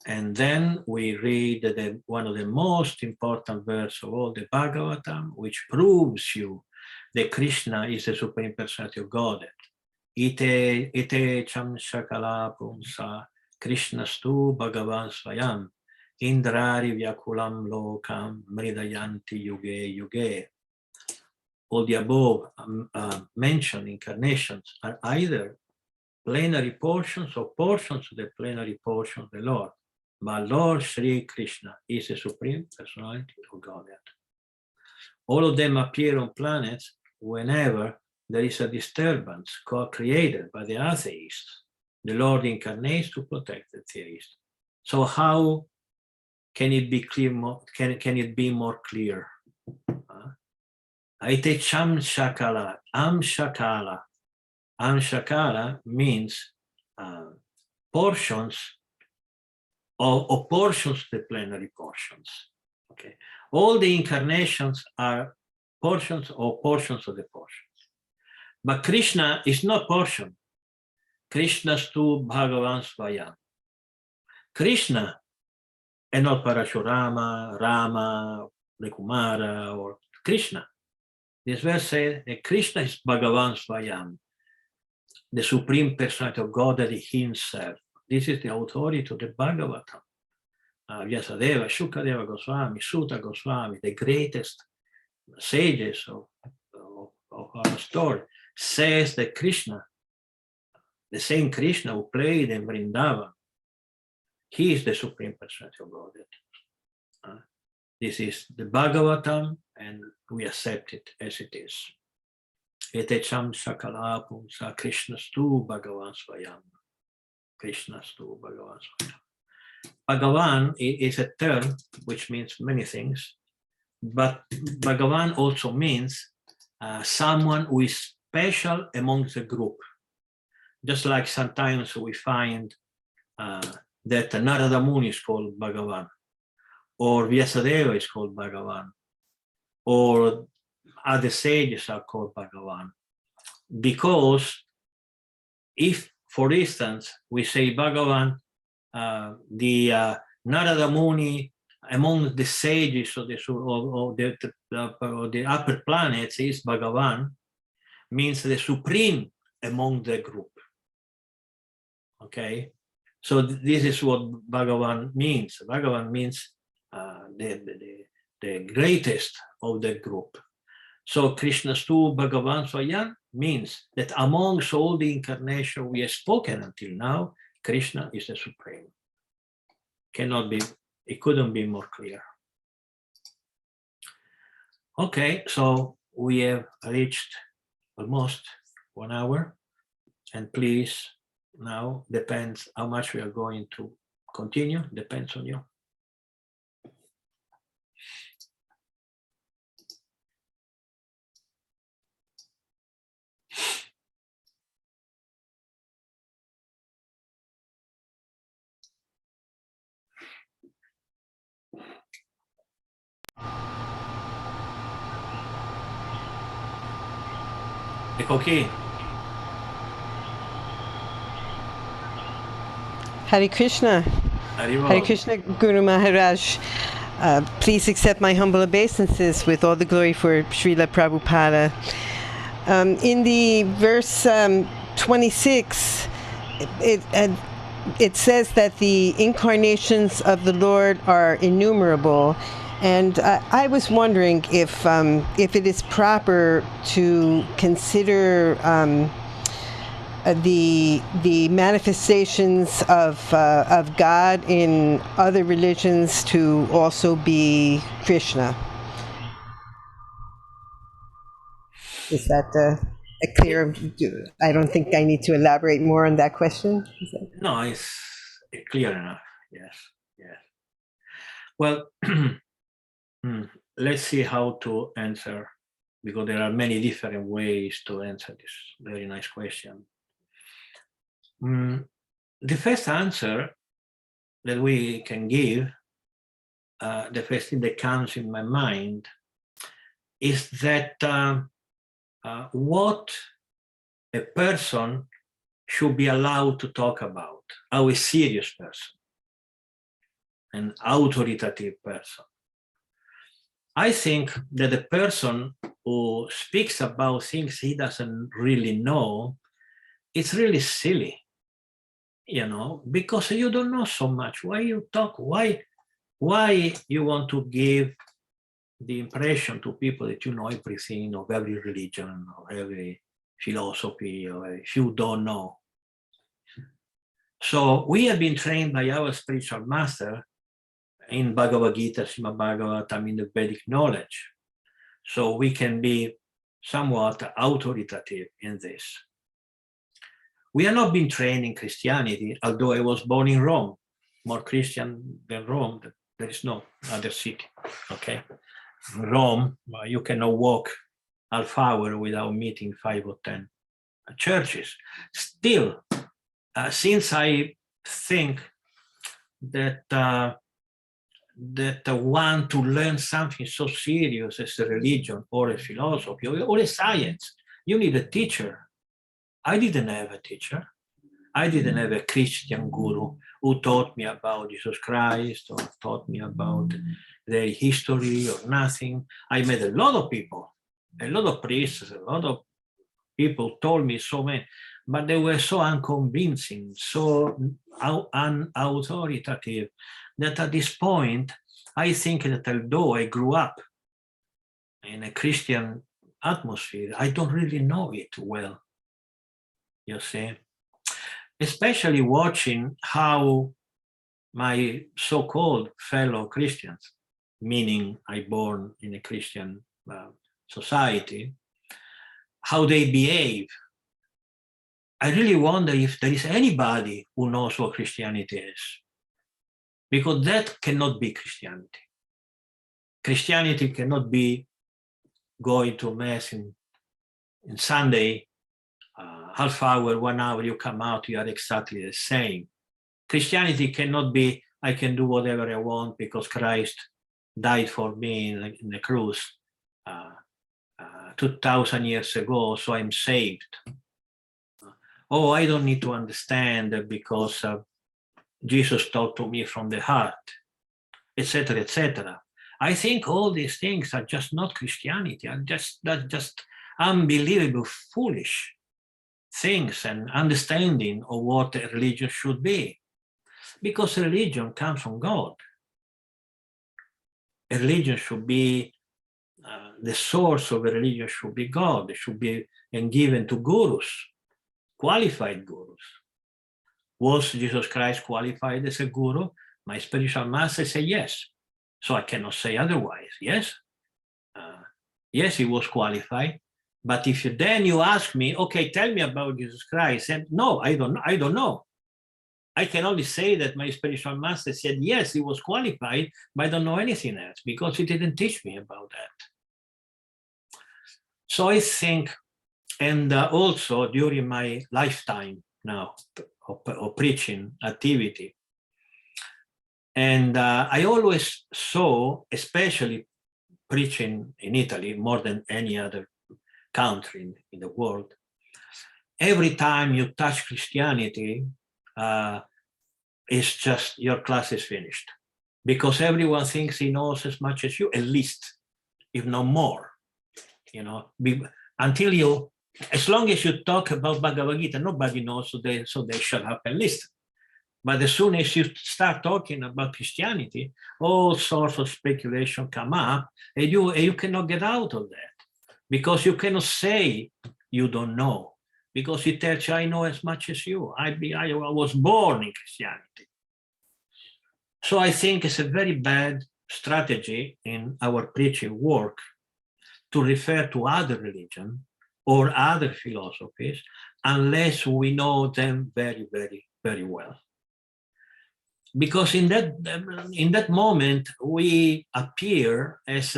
And then we read one of the most important verses of all, the Bhagavatam, which proves you that Krishna is the Supreme Personality of Godhead. Ite cham shakala pumsa Krishnastu Bhagavan Swayam Indrari Vyakulam Lokam Mridayanti Yuge Yuge. All the above mentioned incarnations are either plenary portions or portions of the plenary portion of the Lord. But Lord Sri Krishna is the Supreme Personality of Godhead. All of them appear on planets whenever there is a disturbance created by the atheists. The Lord incarnates to protect the theists. So how can it be clear? Can it be more clear? Aite cham shakala, am shakala. Am shakala means portions or portions of the plenary portions. Okay, all the incarnations are portions or portions of the portions. But Krishna is not portion. Krishnastu Bhagavan Swayam. Krishna and not Parashurama, Rama, the Kumara, or Krishna. This verse says that Krishna is Bhagavan Swayam, the Supreme Personality of God, that is Himself. This is the authority of the Bhagavatam. Vyasadeva, Shukadeva Goswami, Sutta Goswami, the greatest sages of our story, says that Krishna, the same Krishna who played in Vrindavan, he is the Supreme Personality of Godhead. This is the Bhagavatam, and we accept it as it is. Etecham Sakala Pumsa Krishnastu Bhagavan Swayam. Krishnastu Bhagavan Swayam. Bhagavan is a term which means many things, but Bhagavan also means someone who is special amongst the group. Just like sometimes we find that Narada Muni is called Bhagavan, or Vyasadeva is called Bhagavan, or other sages are called Bhagavan. Because if, for instance, we say Bhagavan, the Narada Muni among the sages of the upper planets is Bhagavan, means the supreme among the group. Okay, so this is what Bhagavan means. Bhagavan means the greatest of the group. So Krishnastu Bhagavan Swayam means that amongst all the incarnation we have spoken until now, Krishna is the supreme. it couldn't be more clear. Okay, so we have reached almost 1 hour, and please, now depends how much we are going to continue, depends on you. Ecco qui. Hare Krishna. Arrivo. Hare Krishna, Guru Maharaj. Please accept my humble obeisances with all the glory for Srila Prabhupada. In the verse 26, it says that the incarnations of the Lord are innumerable. And I was wondering if it is proper to consider the manifestations of God in other religions to also be Krishna. Is that a clear? I don't think I need to elaborate more on that question. No, it's clear enough. Yes, yes. Well, let's see how to answer, because there are many different ways to answer this very nice question. The first answer that we can give, the first thing that comes in my mind, is that what a person should be allowed to talk about, how a serious person, an authoritative person. I think that a person who speaks about things he doesn't really know, it's really silly, you know, because you don't know so much. Why you talk? Why you want to give the impression to people that you know everything of every religion or every philosophy, or if you don't know? So we have been trained by our spiritual master in Bhagavad Gita, Srimad-Bhagavatam, in the Vedic knowledge. So we can be somewhat authoritative in this. We have not been trained in Christianity, although I was born in Rome, more Christian than Rome. There is no other city, okay? In Rome, you cannot walk half hour without meeting 5 or 10 churches. Still, since I think that want to learn something so serious as a religion or a philosophy or a science, you need a teacher. I didn't have a teacher. I didn't have a Christian guru who taught me about Jesus Christ or taught me about their history or nothing. I met a lot of people, a lot of priests, a lot of people told me so many, but they were so unconvincing, so unauthoritative, that at this point, I think that although I grew up in a Christian atmosphere, I don't really know it well, you see. Especially watching how my so-called fellow Christians, meaning I born in a Christian society, how they behave. I really wonder if there is anybody who knows what Christianity is, because that cannot be Christianity. Christianity cannot be going to mass in Sunday, half hour, 1 hour, you come out, you are exactly the same. Christianity cannot be, I can do whatever I want because Christ died for me in the cross 2,000 years ago, so I'm saved. Oh, I don't need to understand because Jesus talked to me from the heart, etc., etc. I think all these things are just not Christianity, are just unbelievable, foolish things and understanding of what a religion should be. Because religion comes from God. A religion should be, the source of a religion should be God. It should be given to gurus, qualified gurus. Was Jesus Christ qualified as a guru? My spiritual master said yes. So I cannot say otherwise. Yes. Yes, he was qualified. But if then you ask me, okay, tell me about Jesus Christ, and no, I don't know. I can only say that my spiritual master said, yes, he was qualified, but I don't know anything else because he didn't teach me about that. So I think, and also during my lifetime now of preaching activity, and I always saw, especially preaching in Italy more than any other country in the world, every time you touch Christianity, it's just your class is finished, because everyone thinks he knows as much as you, at least, if not more. Until you, as long as you talk about Bhagavad Gita, nobody knows, so they shut up and listen. But as soon as you start talking about Christianity, all sorts of speculation come up, and you cannot get out of that, because you cannot say you don't know, because it tells you, I know as much as you. I was born in Christianity. So I think it's a very bad strategy in our preaching work to refer to other religions or other philosophies unless we know them very, very, very well. Because in that moment, we appear as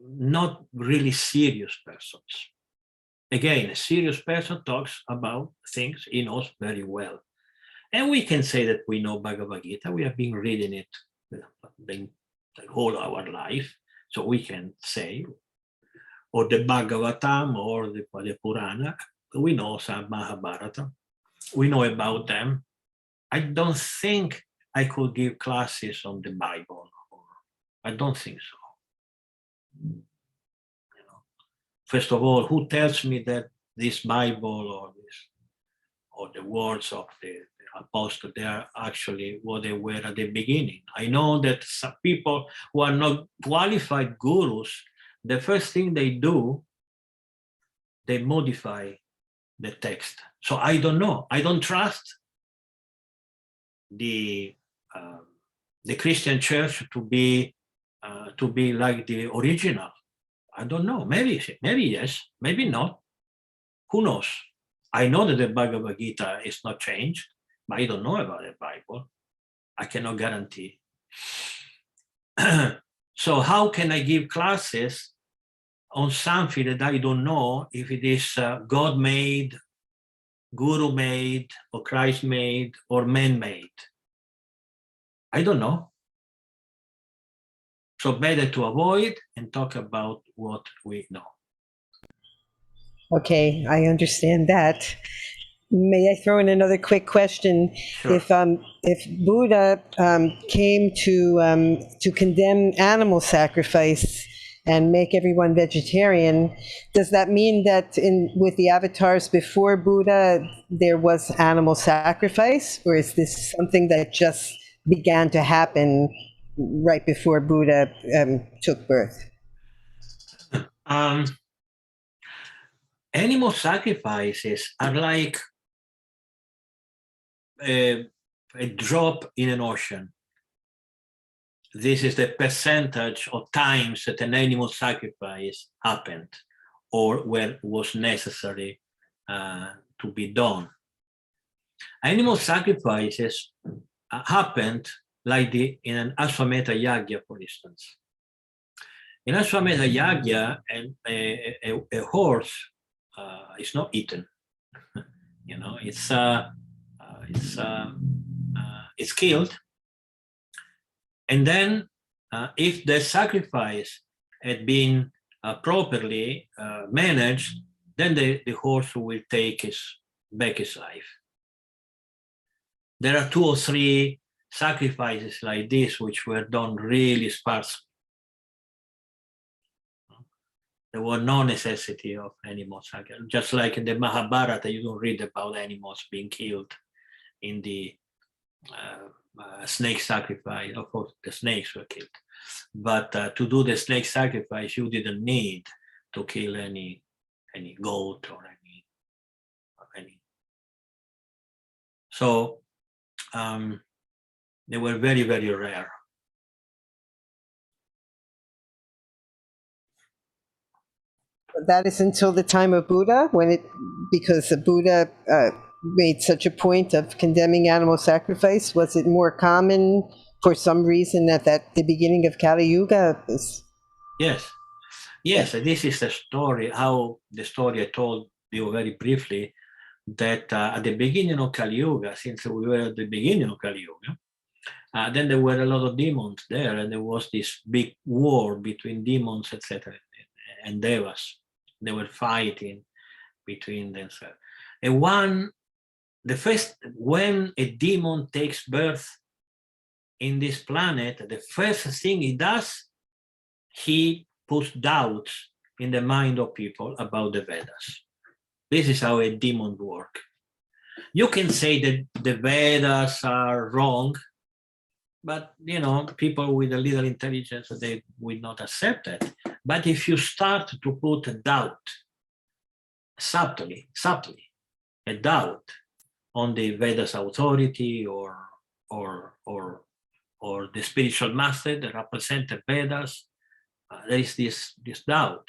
not really serious persons. Again, a serious person talks about things he knows very well. And we can say that we know Bhagavad Gita. We have been reading it the whole our life. So we can say, or the Bhagavatam or the Purana, we know some Mahabharata. We know about them. I don't think I could give classes on the Bible. I don't think so. First of all, who tells me that this Bible or the words of the apostle, they are actually what they were at the beginning? I know that some people who are not qualified gurus, the first thing they do, they modify the text. So I don't know. I don't trust the Christian church to be like the original. I don't know. Maybe yes, maybe not. Who knows? I know that the Bhagavad Gita is not changed, but I don't know about the Bible. I cannot guarantee. So how can I give classes on something that I don't know if it is God-made, Guru-made, or Christ-made, or man-made? I don't know. So better to avoid and talk about what we know. Okay, I understand that. May I throw in another quick question? Sure. If Buddha came to condemn animal sacrifice and make everyone vegetarian, does that mean that with the avatars before Buddha there was animal sacrifice, or is this something that just began to happen right before Buddha took birth? Animal sacrifices are like a drop in an ocean. This is the percentage of times that an animal sacrifice happened or where was necessary to be done. Animal sacrifices happened like in an Ashwamedha Yagya, for instance. In Ashwamedha Yagya, a horse is not eaten. It's killed, and then if the sacrifice had been properly managed, then the horse will take back his life. There are 2 or 3 sacrifices like this which were done really sparsely. There was no necessity of animal sacrifice. Just like in the Mahabharata, you don't read about animals being killed in the snake sacrifice. Of course, the snakes were killed. But to do the snake sacrifice, you didn't need to kill any goat or any. So They were very, very rare. That is until the time of Buddha, because the Buddha made such a point of condemning animal sacrifice. Was it more common for some reason at the beginning of Kali Yuga? Yes. Yes, this is the story, how the story I told you very briefly, that at the beginning of Kali Yuga, since we were at the beginning of Kali Yuga, then there were a lot of demons there, and there was this big war between demons, etc., and devas. They were fighting between themselves. And when a demon takes birth in this planet, the first thing he does, he puts doubts in the mind of people about the Vedas. This is how a demon works. You can say that the Vedas are wrong, but people with a little intelligence, they will not accept it. But if you start to put a doubt, subtly, a doubt on the Vedas authority or the spiritual master that represent the Vedas, there is this doubt,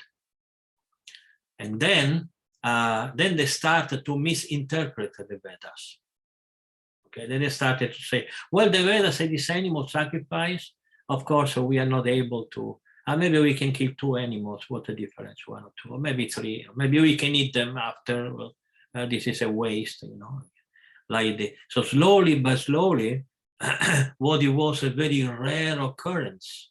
and then they started to misinterpret the Vedas. Okay, then they started to say, well, the Vedas say this animal sacrifice, of course, so we are not able to, maybe we can kill 2 animals, what the difference, 1 or 2, or maybe 3, maybe we can eat them after, well, this is a waste, so slowly but slowly, what it was a very rare occurrence,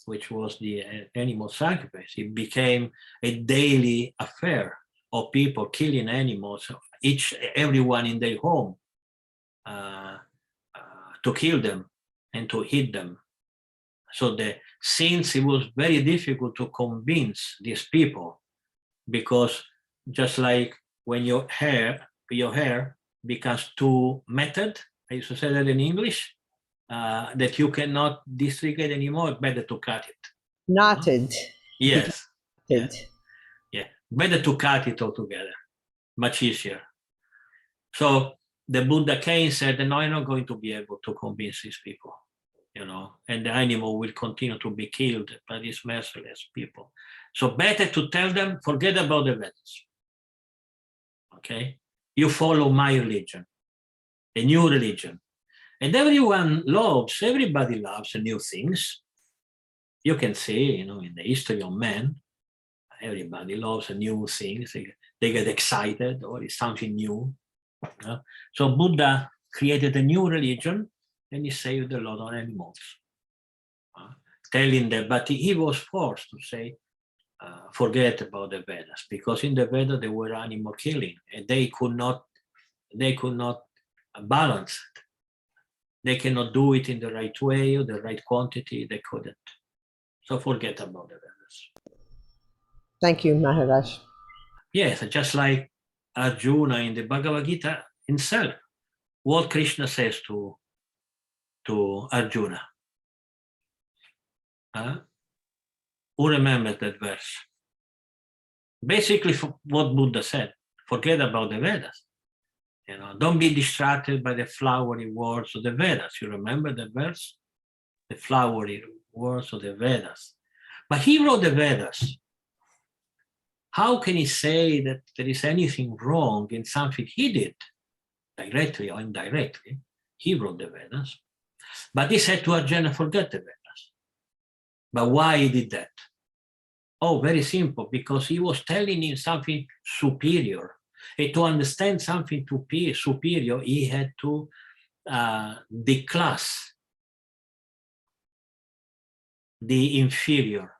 which was the animal sacrifice, it became a daily affair of people killing animals, everyone in their home, to kill them and to eat them. So since it was very difficult to convince these people, because just like when your hair becomes too matted, I used to say that in English, that you cannot distribute anymore, it's better to cut it. Knotted. Yes. Knotted. Yeah. Better to cut it altogether. Much easier. So the Buddha came and said, no, I'm not going to be able to convince these people, and the animal will continue to be killed by these merciless people. So better to tell them, forget about the Vedas. Okay? You follow my religion, a new religion. And everybody loves new things. You can see, in the history of man, everybody loves new things. They get excited, or it's something new. So Buddha created a new religion, and he saved a lot of animals. Telling them, but he was forced to say, forget about the Vedas, because in the Vedas there were animal killing, and they could not balance it. They cannot do it in the right way or the right quantity. They couldn't. So forget about the Vedas. Thank you, Maharaj. Yes, just like Arjuna in the Bhagavad Gita himself, what Krishna says to Arjuna. Who remembers that verse? Basically, what Buddha said, forget about the Vedas. Don't be distracted by the flowery words of the Vedas. You remember the verse? The flowery words of the Vedas. But he wrote the Vedas. How can he say that there is anything wrong in something he did, directly or indirectly? He wrote the Vedas. But he said to Arjuna, forget the Vedas. But why he did that? Oh, very simple, because he was telling him something superior. And to understand something superior, he had to declass the inferior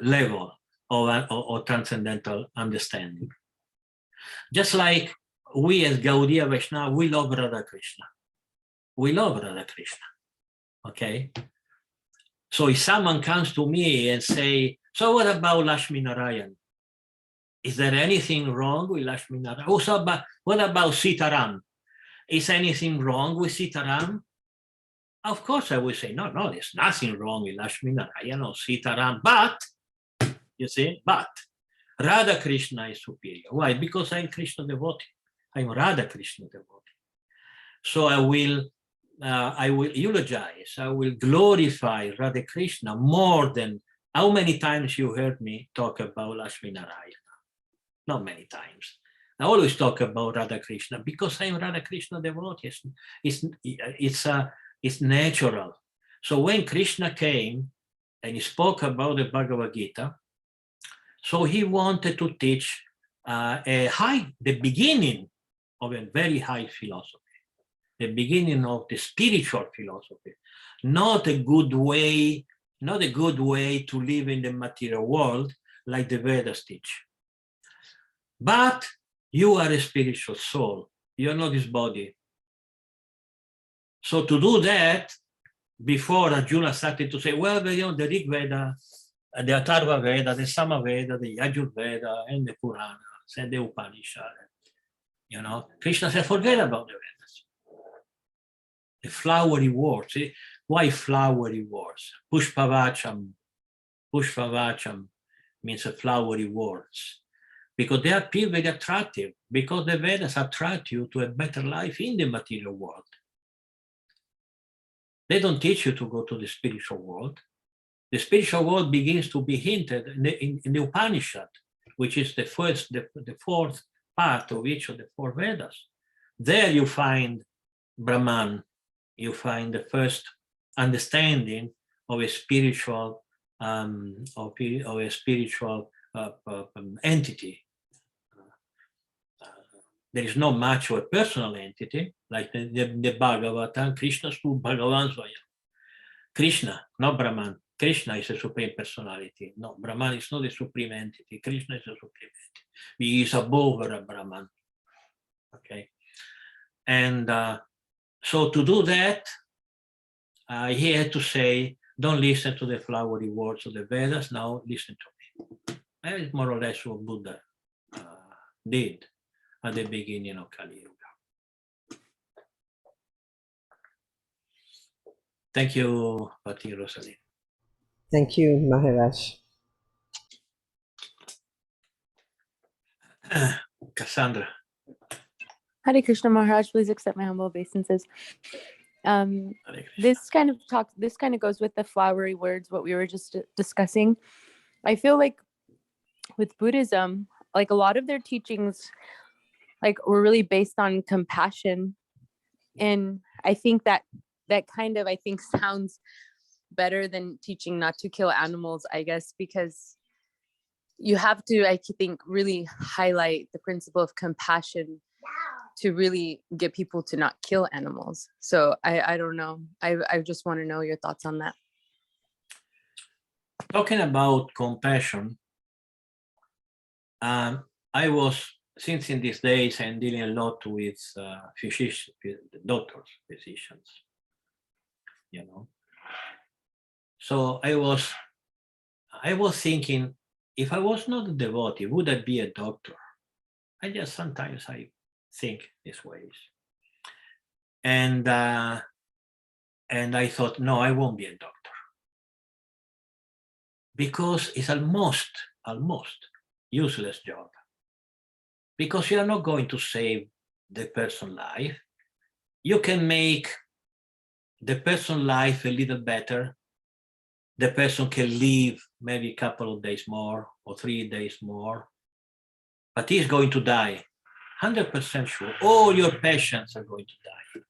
level of transcendental understanding. Just like we as Gaudiya Vaishnava, we love Radha Krishna. We love Radha Krishna, okay? So if someone comes to me and say, so what about Lakshmi Narayan? Is there anything wrong with Lakshmi Narayan? Also, what about Sitaram? Is anything wrong with Sitaram? Of course, I would say, no, there's nothing wrong with Lakshmi Narayan or Sitaram, but Radha Krishna is superior. Why? Because I'm Krishna devotee. I'm Radha Krishna devotee. So I will eulogize, I will glorify Radha Krishna more than how many times you heard me talk about Lakshmi Narayana? Not many times. I always talk about Radha Krishna because I'm Radha Krishna devotee. It's natural. So when Krishna came and he spoke about the Bhagavad Gita, so he wanted to teach the beginning of a very high philosophy, the beginning of the spiritual philosophy, not a good way to live in the material world like the Vedas teach. But you are a spiritual soul. You are not this body. So to do that, before Arjuna started to say, well, the Rig Veda, the Atharva Veda, the Sama Veda, the Yajur Veda, and the Purana, and the Upanishad, Krishna said, forget about the Vedas. The flowery words. Why flowery words? Pushpavacham means a flowery words. Because they appear very attractive, because the Vedas attract you to a better life in the material world. They don't teach you to go to the spiritual world. The spiritual world begins to be hinted in the Upanishad, which is the fourth part of each of the four Vedas. There you find Brahman, you find the first understanding of a spiritual entity. There is not much of a personal entity, like the Bhagavatam, Krishna Stu Bhagavan Swayam. Krishna, not Brahman. Krishna is a supreme personality. No, Brahman is not a supreme entity. Krishna is a supreme entity. He is above Brahman. Okay. And so to do that, he had to say, don't listen to the flowery words of the Vedas, now listen to me. That is more or less what Buddha did at the beginning of Kali Yuga. Thank you, Pati Rosalind. Thank you, Maharaj. Cassandra. Hare Krishna Maharaj, please accept my humble obeisances. This kind of goes with the flowery words, what we were just discussing. I feel like with Buddhism, like a lot of their teachings, like were really based on compassion. And I think that kind of, I think, sounds better than teaching not to kill animals, I guess, because you have to, I think, really highlight the principle of compassion to really get people to not kill animals. So I don't know. I just want to know your thoughts on that. Talking about compassion, I was, since in these days, I'm dealing a lot with physicians, doctors, physicians, So I was thinking, if I was not a devotee, would I be a doctor? Sometimes I think these ways. And I thought, no, I won't be a doctor. Because it's almost useless job. Because you are not going to save the person's life. You can make the person's life a little better. The person can live maybe a couple of days more or 3 days more, but he's going to die, 100% sure. All your patients are going to die.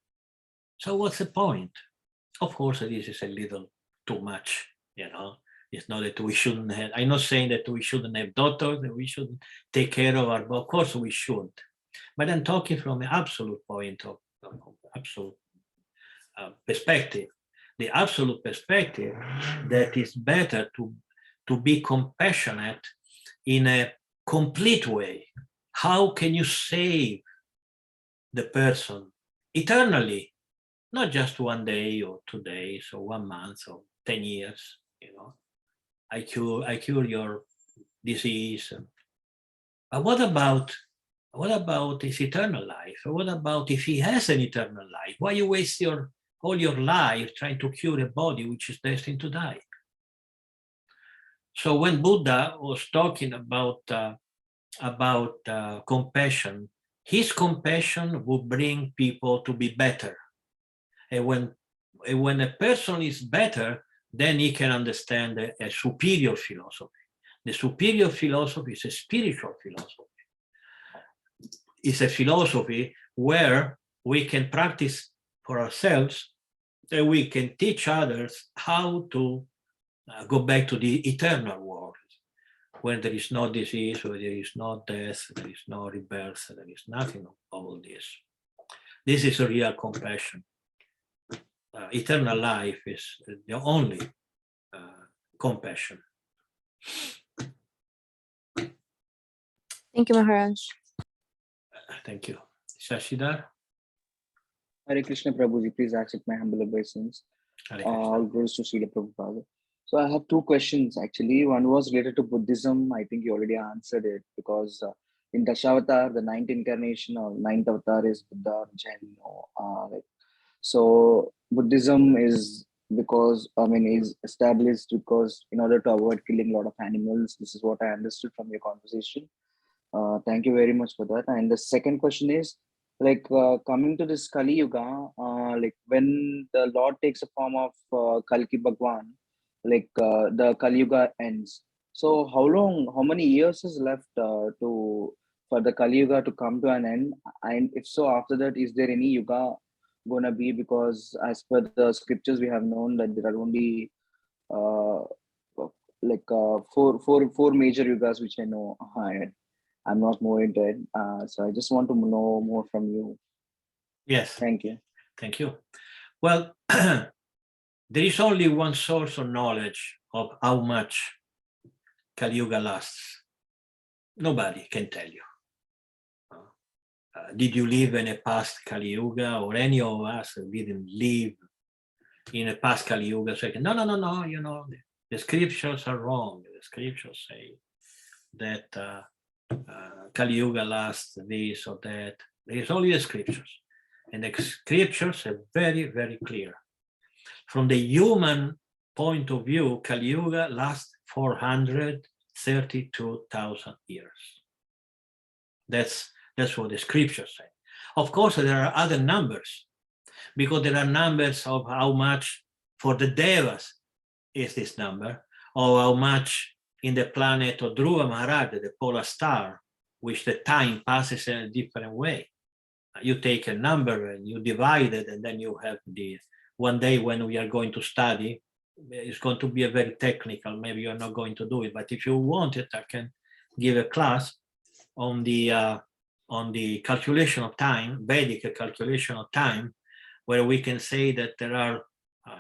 So what's the point? Of course, this is a little too much, It's not that we shouldn't have, I'm not saying that we shouldn't have doctors, that we shouldn't take care of of course we should. But I'm talking from an absolute point of absolute perspective. The absolute perspective that it's better to be compassionate in a complete way. How can you save the person eternally? Not just 1 day or 2 days or 1 month or 10 years, I cure your disease. But what about his eternal life? What about if he has an eternal life? Why you waste all your life trying to cure a body which is destined to die? So when Buddha was talking about compassion, his compassion will bring people to be better. And when a person is better, then he can understand a superior philosophy. The superior philosophy is a spiritual philosophy. It's a philosophy where we can practice for ourselves, and we can teach others how to go back to the eternal world, where there is no disease, where there is no death, there is no rebirth, there is nothing of all this. This is a real compassion. Eternal life is the only compassion. Thank you, Maharaj. Thank you. Shashidhar? Hare Krishna Prabhuji, please accept my humble obeisance. Hare Krishna. All glories to Srila Prabhupada. So I have two questions actually. One was related to Buddhism. I think you already answered it because in Dashavatar, the ninth incarnation or ninth avatar is Buddha or Jain. So Buddhism is because is established because in order to avoid killing a lot of animals. This is what I understood from your conversation. Thank you very much for that. And the second question is coming to this Kali Yuga, when the Lord takes a form of Kalki Bhagwan, the Kali Yuga ends. So how many years is left for the Kali Yuga to come to an end? And if so, after that, is there any Yuga gonna be? Because as per the scriptures, we have known that there are only four major yugas which I know. I'm not more into it, so I just want to know more from you. Yes. Thank you. Thank you. Well, there is only one source of knowledge of how much Kali Yuga lasts. Nobody can tell you. Did you live in a past Kali Yuga, or any of us didn't live in a past Kali Yuga? So no, you know, the scriptures are wrong. The scriptures say that Kali Yuga lasts this or that. There is only the scriptures. And the scriptures are very, very clear. From the human point of view, Kali Yuga lasts 432,000 years. That's what the scriptures say. Of course, there are other numbers, because there are numbers of how much for the Devas is this number, or how much in the planet of Dhruva Maharaj, the polar star, which the time passes in a different way. You take a number and you divide it, and then you have the one day when we are going to study. It's going to be a very technical, maybe you're not going to do it, but if you want it, I can give a class on the calculation of time, Vedic calculation of time, where we can say that there are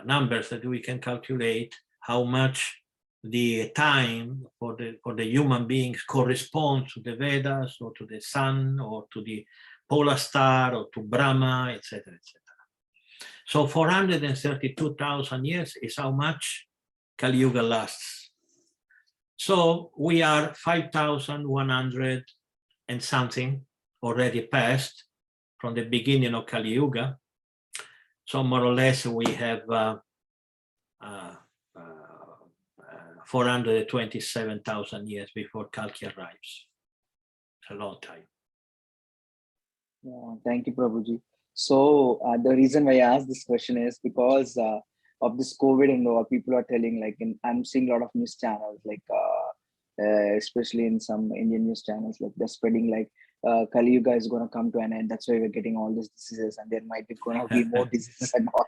numbers that we can calculate how much the time for the human beings corresponds to the Vedas, or to the sun, or to the polar star, or to Brahma, etc., etc. So 432,000 years is how much Kali Yuga lasts. So we are 5,100 and something already passed from the beginning of Kali Yuga. So more or less we have 427,000 years before Kalki arrives. It's a long time. Yeah, thank you, Prabhuji. So the reason why I asked this question is because of this COVID and all, people are telling I'm seeing a lot of news channels especially in some Indian news channels, they're spreading Kali Yuga is going to come to an end. That's why we're getting all these diseases, and there might be going to be more diseases and all.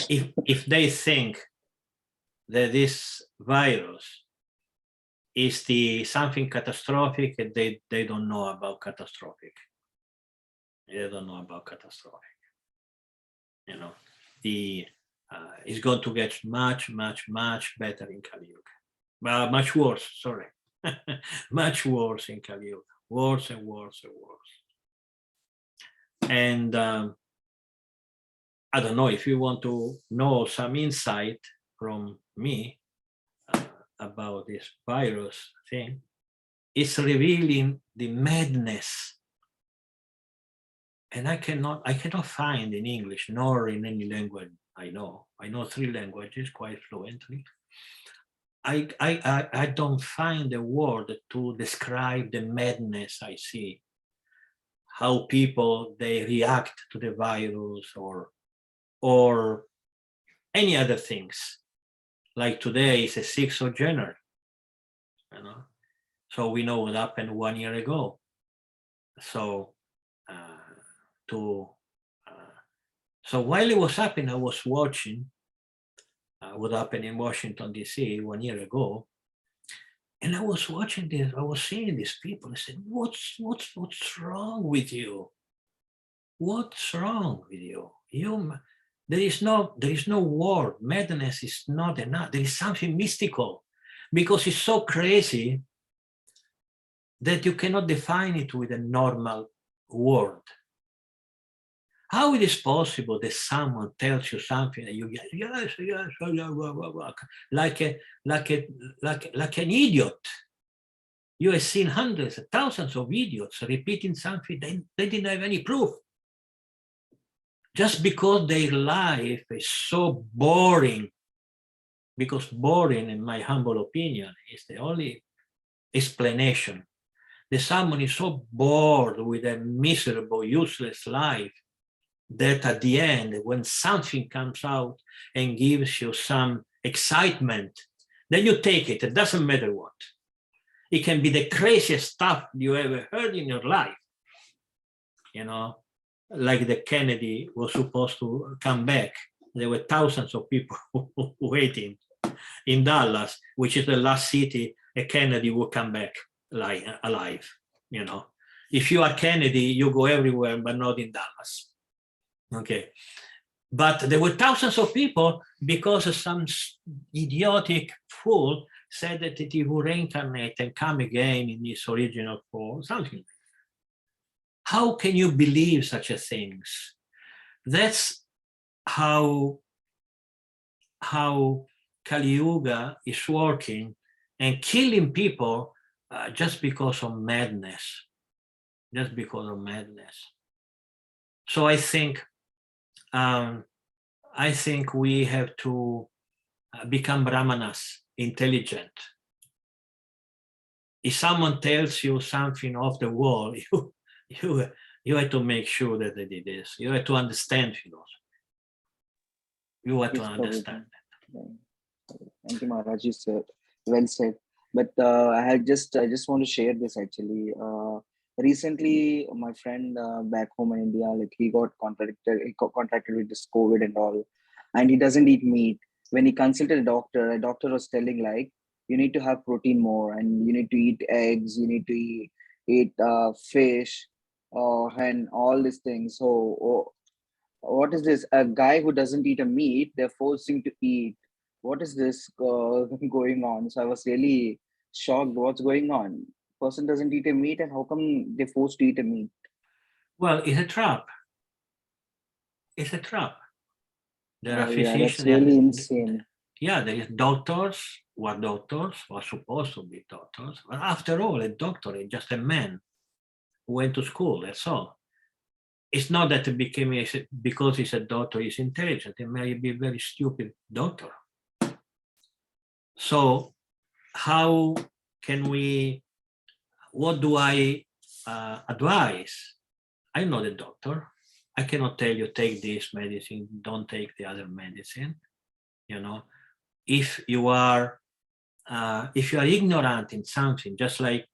If they think that this virus is something catastrophic, they don't know about catastrophic. They don't know about catastrophic. You know, it's going to get much, much, much better in Kali Yuga. Well, much worse, sorry. Much worse in Kali Yuga. Worse and worse and worse. And I don't know if you want to know some insight from me about this virus thing. It's revealing the madness. And I cannot find in English, nor in any language I know 3 languages quite fluently. I don't find a word to describe the madness I see. how people, they react to the virus or any other things. Like today is the 6th of January, you know, so we know what happened 1 year ago. So so while it was happening, I was watching what happened in Washington, D.C. 1 year ago. And I was watching this, I was seeing these people. I said, what's wrong with you? What's wrong with you? There is no word. Madness is not enough. There is something mystical, because it's so crazy that you cannot define it with a normal word. How it is possible that someone tells you something and you get yes, like an idiot? You have seen hundreds, thousands of idiots repeating something they didn't have any proof. Just because their life is so boring, because boring, in my humble opinion, is the only explanation. That someone is so bored with a miserable, useless life that at the end, when something comes out and gives you some excitement, then you take it. It doesn't matter what. It can be the craziest stuff you ever heard in your life. You know, like the Kennedy was supposed to come back. There were thousands of people waiting in Dallas, which is the last city a Kennedy will come back alive. You know, if you are Kennedy, you go everywhere, but not in Dallas. Okay, but there were thousands of people because some idiotic fool said that he would reincarnate and come again in his original form, something. How can you believe such a things? That's how Kali Yuga is working and killing people just because of madness, just because of madness. So I think we have to become brahmanas, intelligent. If someone tells you something off the wall, you have to make sure that they did this. You have to understand philosophy. You have to understand that. Thank you, Maharaj. You said, well said. But I just want to share this actually. Recently, my friend back home in India, like he got contracted with this COVID and all, and he doesn't eat meat. When he consulted a doctor was telling like, you need to have protein more, and you need to eat eggs, you need to eat fish, and all these things. So, what is this? A guy who doesn't eat a meat, they're forcing to eat. What is this going on? So I was really shocked. What's going on? Person doesn't eat a meat, and how come they're forced to eat a meat? Well, it's a trap. It's a trap. There are Yeah, that's physicians. really insane. Yeah, there is doctors who are supposed to be doctors. But after all, a doctor is just a man who went to school, that's all. It's not that it became, because he's a doctor, he's intelligent. He may be a very stupid doctor. So how can we, what do I advise? I'm not a doctor. I cannot tell you, take this medicine, don't take the other medicine. You know, if you are ignorant in something, just like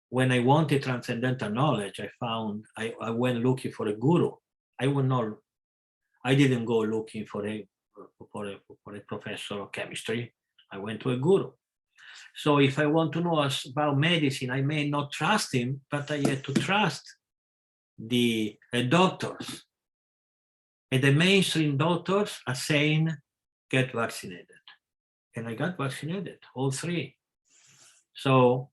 when I wanted transcendental knowledge, I went looking for a guru. I didn't go looking for a professor of chemistry. I went to a guru. So if I want to know about medicine, I may not trust him, but I had to trust the doctors. And the mainstream doctors are saying, get vaccinated. And I got vaccinated, all three. So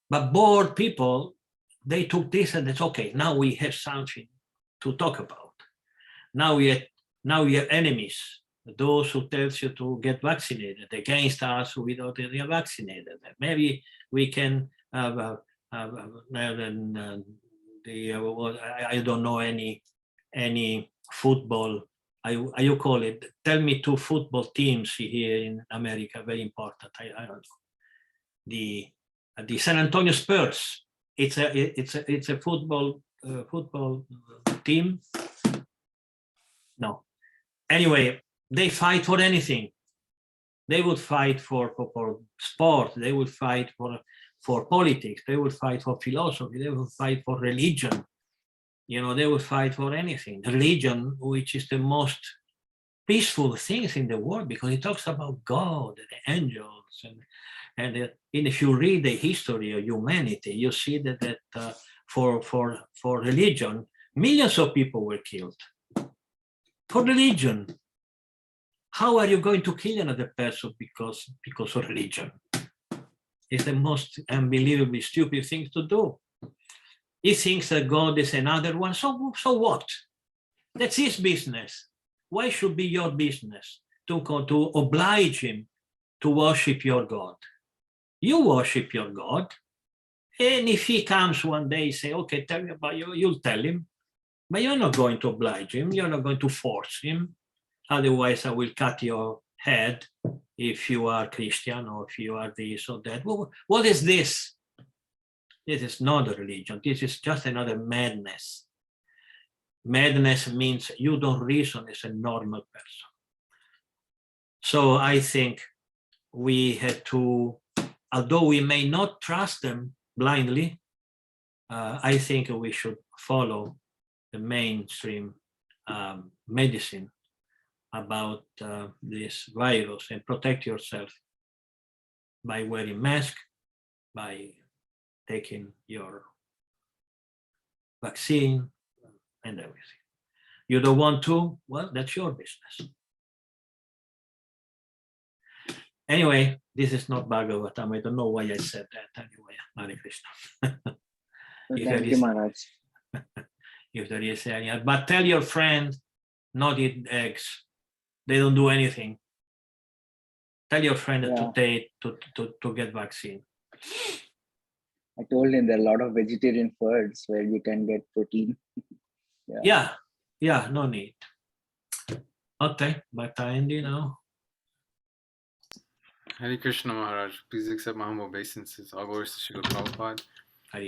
but bored people, they took this and it's okay. Now we have something to talk about. Now we have enemies, those who tell you to get vaccinated against us without getting vaccinated. Maybe we can have I don't know any football. You call it? Tell me 2 football teams here in America. Very important. I don't know. the San Antonio Spurs. It's a football team. No. Anyway, they fight for anything. They would fight for sport. They would fight for politics. They would fight for philosophy. They would fight for religion. You know, they would fight for anything. Religion, which is the most peaceful things in the world, because it talks about God and the angels, and if you read the history of humanity, you see that for religion, millions of people were killed for religion. How are you going to kill another person because of religion? It's the most unbelievably stupid thing to do. He thinks that God is another one, so what? That's his business. Why should be your business to oblige him to worship your God? You worship your God, and if he comes one day, say, okay, tell me about you, you'll tell him, but you're not going to oblige him, you're not going to force him. Otherwise, I will cut your head if you are Christian or if you are this or that. What is this? This is not a religion. This is just another madness. Madness means you don't reason as a normal person. So I think we have to, although we may not trust them blindly, I think we should follow the mainstream medicine about this virus and protect yourself by wearing mask, by taking your vaccine and everything. You don't want to? Well, that's your business. Anyway, this is not Bhagavatam. I don't know why I said that. Anyway, Hare Krishna. Thank you, Maharaj. If there is any, but tell your friend not eat eggs. They don't do anything. Tell your friend to get vaccine. I told him there are a lot of vegetarian foods where you can get protein. Yeah, no need. Okay, but I end now. Hare Krishna Maharaj, please accept my humble obeisances. All glories to Srila Prabhupada. I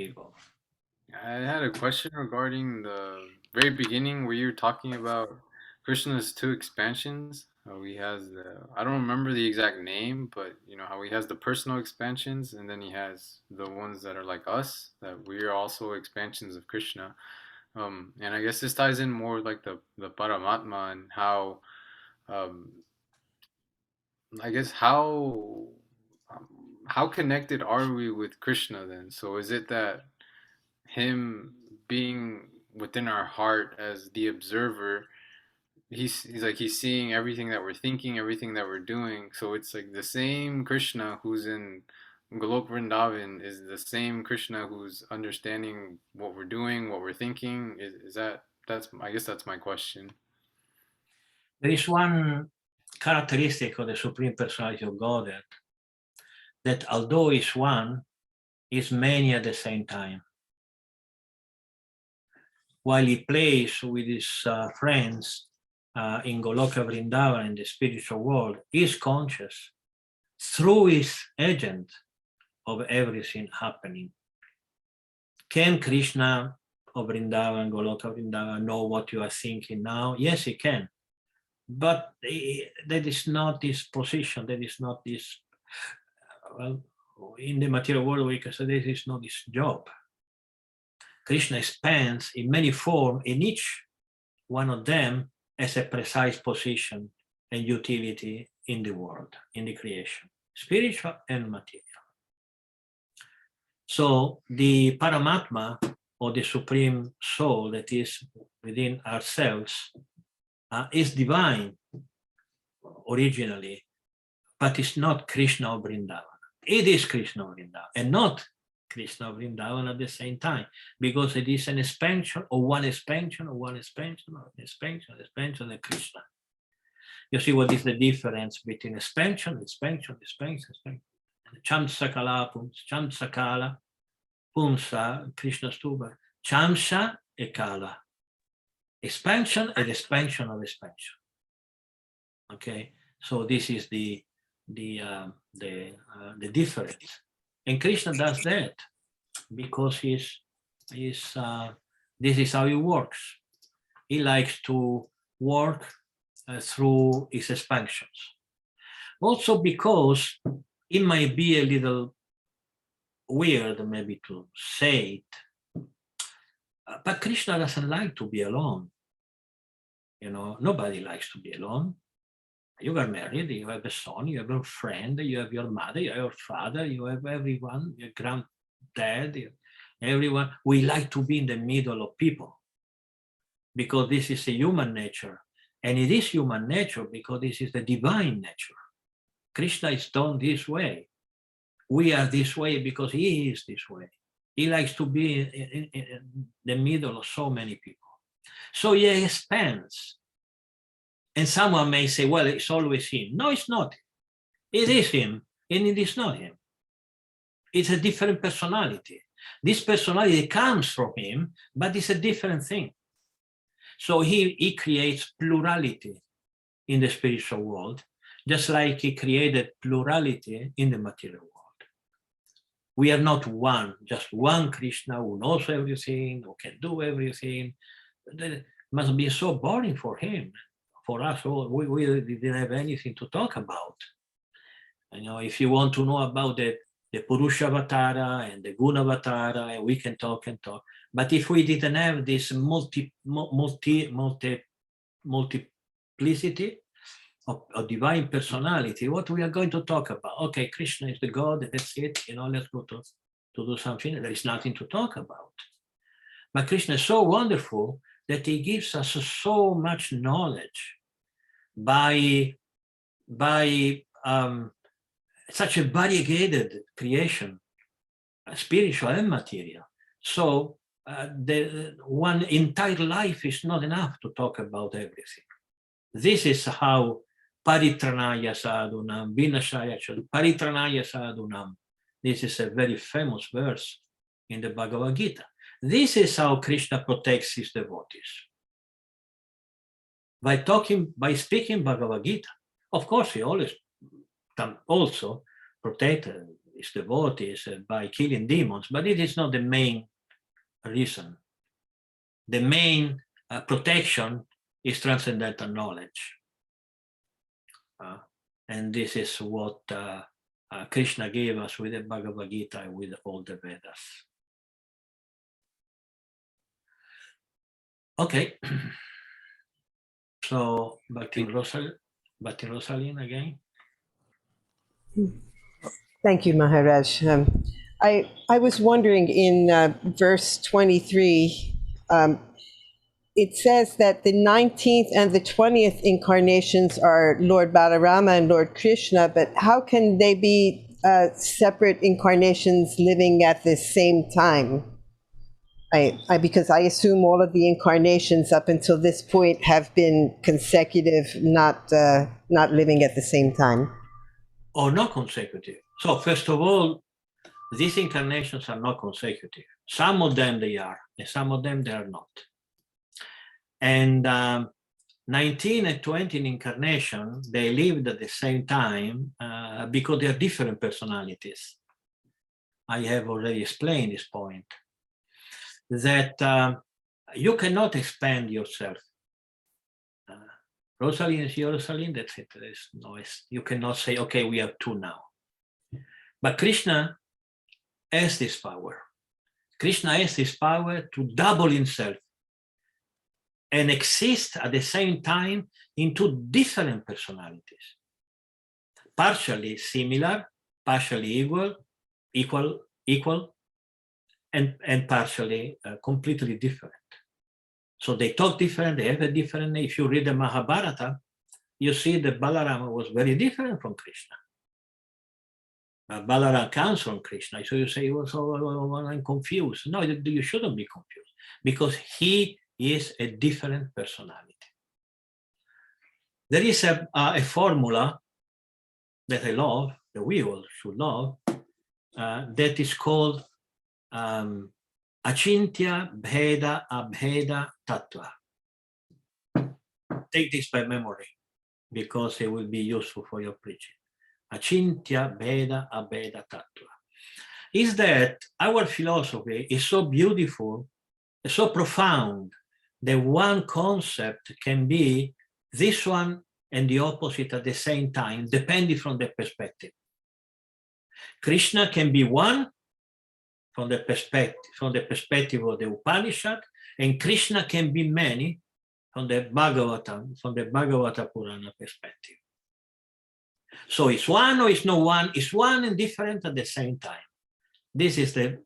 had a question regarding the very beginning where you were talking about Krishna's two expansions. How he has I don't remember the exact name, but you know how he has the personal expansions, and then he has the ones that are like us, that we are also expansions of Krishna. And I guess this ties in more like the Paramatma and how, I guess how connected are we with Krishna then? So is it that him being within our heart as the observer, he's seeing everything that we're thinking, everything that we're doing, so it's like the same Krishna who's in Golok Vrindavan is the same Krishna who's understanding what we're doing, what we're thinking? That's I guess that's my question. There is one characteristic of the Supreme Personality of Godhead, that although is one, is many at the same time. While he plays with his friends in Goloka Vrindavan, in the spiritual world, he is conscious through his agent of everything happening. Can Krishna of Vrindavan, Goloka Vrindavan, know what you are thinking now? Yes, he can. But that is not his position. That is not his, well, in the material world, we can say this is not his job. Krishna expands in many forms, in each one of them as a precise position and utility in the world, in the creation, spiritual and material. So the Paramatma, or the Supreme Soul that is within ourselves, is divine originally, but it's not Krishna of Vrindavan. It is Krishna of Vrindavan, and not Krishna of Vrindavan at the same time, because it is an expansion of one expansion of one expansion of an expansion of Krishna. You see what is the difference between expansion. Chamsakala, Chamsakala, Pumsa, Krishna Stupa, Chamsa e Kala. Expansion and expansion of expansion. Okay, so this is the difference. And Krishna does that because this is how he works. He likes to work through his expansions. Also because it might be a little weird maybe to say it, but Krishna doesn't like to be alone. You know, nobody likes to be alone. You are married, you have a son, you have a friend, you have your mother, you have your father, you have everyone, your granddad, everyone. We like to be in the middle of people because this is a human nature. And it is human nature because this is the divine nature. Krishna is done this way. We are this way because he is this way. He likes to be in the middle of so many people. So he expands. And someone may say, well, it's always him. No, it's not. It is him, and it is not him. It's a different personality. This personality comes from him, but it's a different thing. So he creates plurality in the spiritual world, just like he created plurality in the material world. We are not one, just one Krishna who knows everything, who can do everything. That must be so boring for him. For us, we didn't have anything to talk about. You know, if you want to know about the Purusha Avatara and the Guna Avatara, we can talk and talk. But if we didn't have this multiplicity of divine personality, what we are going to talk about? Okay, Krishna is the God, that's it. You know, let's go to do something. There is nothing to talk about. But Krishna is so wonderful that he gives us so much knowledge by such a variegated creation, spiritual and material. So the one entire life is not enough to talk about everything. This is how paritranaya sadhunam vinashaya paritranaya sadhunam. This is a very famous verse in the Bhagavad Gita. This is how Krishna protects his devotees. By speaking Bhagavad Gita. Of course, he always can also protect his devotees by killing demons, but it is not the main reason. The main protection is transcendental knowledge. And this is what Krishna gave us with the Bhagavad Gita and with all the Vedas. Okay. So Bhakti Rosalind again. Thank you, Maharaj. I was wondering in verse 23, it says that the 19th and the 20th incarnations are Lord Balarama and Lord Krishna, but how can they be separate incarnations living at the same time? Because I assume all of the incarnations up until this point have been consecutive, not living at the same time. Or not consecutive. So first of all, these incarnations are not consecutive. Some of them they are, and some of them they are not. And 19 and 20 incarnation, they lived at the same time because they are different personalities. I have already explained this point. That you cannot expand yourself. Rosalind is Rosalind, that's it. There's no, you cannot say, okay, we have two now. But Krishna has this power. Krishna has this power to double himself and exist at the same time in two different personalities. Partially similar, partially equal, and partially completely different. So they talk different, they have a different, if you read the Mahabharata, you see that Balarama was very different from Krishna. Balarama comes from Krishna, so you say, I'm confused. No, you shouldn't be confused, because he is a different personality. There is a formula that I love, that we all should love, that is called Achintya Bheda Abheda Tattva. Take this by memory because it will be useful for your preaching. Achintya Bheda Abheda Tattva. is that our philosophy is so beautiful, so profound, that one concept can be this one and the opposite at the same time, depending from the perspective. Krishna can be one from the perspective of the Upanishad, and Krishna can be many from the Bhagavatam, from the Bhagavata Purana perspective. So it's one or it's not one, it's one and different at the same time. This is the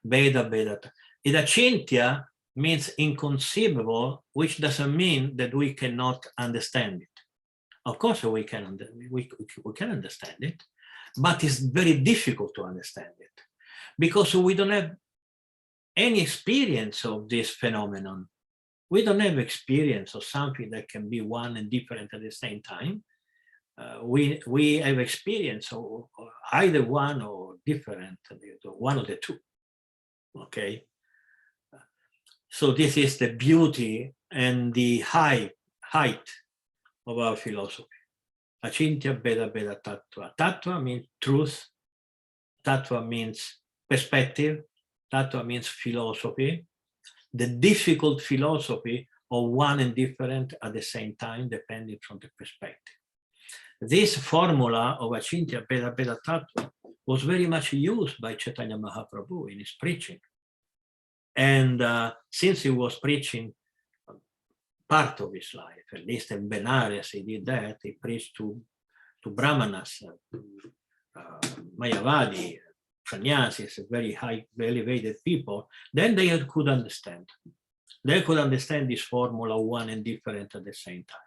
Veda. Idachintya means inconceivable, which doesn't mean that we cannot understand it. Of course we can understand it, but it's very difficult to understand it because we don't have any experience of this phenomenon. We don't have experience of something that can be one and different at the same time. We have experience of either one or different, one of the two. Okay. So this is the beauty and the height of our philosophy. Achintya Veda Veda Tattva. Tattva means truth. Tattva means perspective. Tattva means philosophy. The difficult philosophy of one and different at the same time, depending from the perspective. This formula of Achintya Veda Veda Tattva was very much used by Chaitanya Mahaprabhu in his preaching. And since he was preaching part of his life, at least in Benares, he did that. He preached to Brahmanas, Mayavadi, Sannyasis, very high, elevated people. Then they could understand. They could understand this formula, one and different at the same time.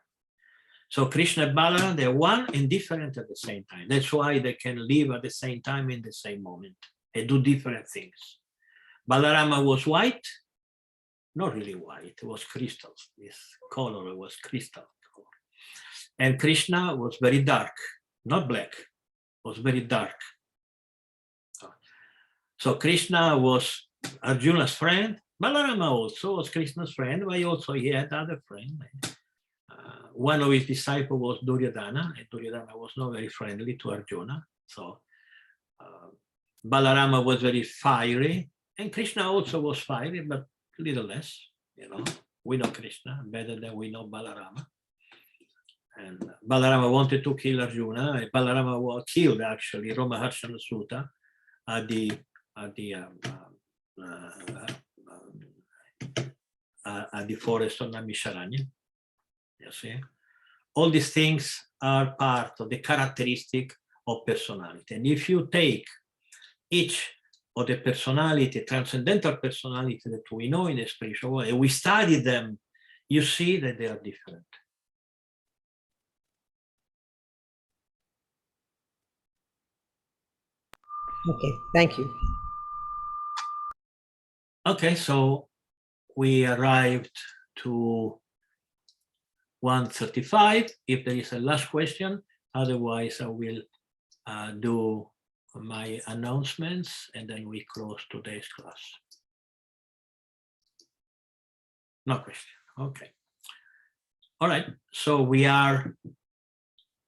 So Krishna and Balaram, they're one and different at the same time. That's why they can live at the same time in the same moment and do different things. Balarama was white, not really white, it was crystal. This color was crystal. And Krishna was very dark, not black, was very dark. So Krishna was Arjuna's friend. Balarama also was Krishna's friend, but also he had other friends. One of his disciples was Duryodhana, and Duryodhana was not very friendly to Arjuna. So Balarama was very fiery, and Krishna also was fiery, but a little less. You know, we know Krishna better than we know Balarama. And Balarama wanted to kill Arjuna, and Balarama was killed actually Romaharshana Sutta at the forest of Naimisharanya. You see, all these things are part of the characteristic of personality. And if you take each of the personality, transcendental personality that we know in the spiritual world, and we study them, you see that they are different. Okay, thank you. Okay, so we arrived to 1:35. If there is a last question, otherwise I will do my announcements and then we close today's class. No question. Okay. All right. So we are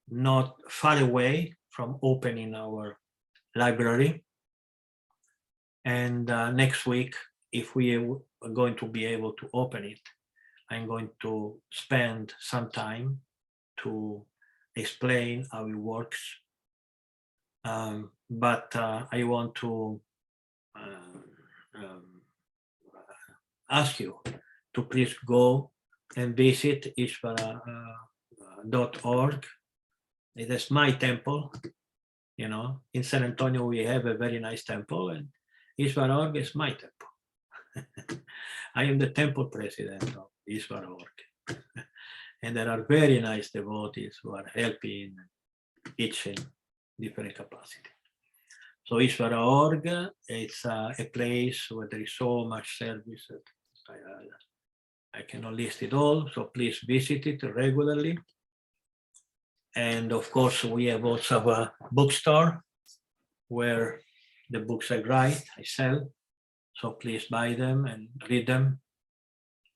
not far away from opening our library. And next week, if we are going to be able to open it, I'm going to spend some time to explain how it works. But I want to ask you to please go and visit ishvara.org. It is my temple. You know, in San Antonio, we have a very nice temple, and Ishvara.org is my temple. I am the temple president of Ishvara.org. And there are very nice devotees who are helping each in different capacity. So Ishvara.org, it's a place where there is so much service that I cannot list it all. So please visit it regularly. And of course, we have also a bookstore where the books I write, I sell. So please buy them and read them.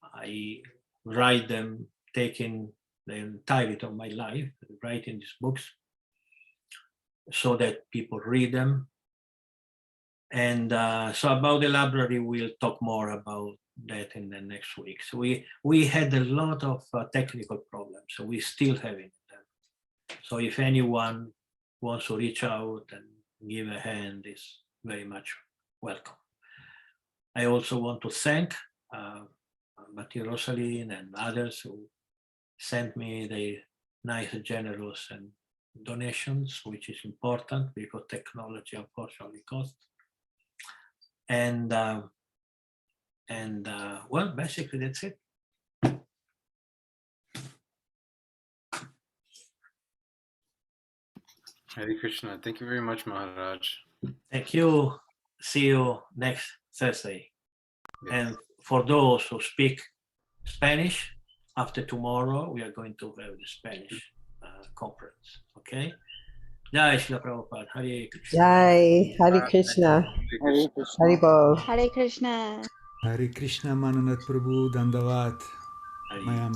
I write them taking the entirety of my life, writing these books, so that people read them And so about the library, we'll talk more about that in the next week. So we had a lot of technical problems, so we're still having them. So if anyone wants to reach out and give a hand, is very much welcome. I also want to thank Matti Rosalind and others who sent me the nice, generous and donations, which is important because technology unfortunately costs. And well, basically that's it. Hare Krishna. Thank you very much, Maharaj. Thank you. See you next Thursday. Yes. And for those who speak Spanish, after tomorrow, we are going to have the Spanish conference. Okay? Jai Srila Prabhupada. Hare Krishna. Jai, Hare Krishna, Hare Krishna. Haribol. Hare Krishna. Hare Krishna, Manonatha Prabhu, Dandavat. Hare Mayam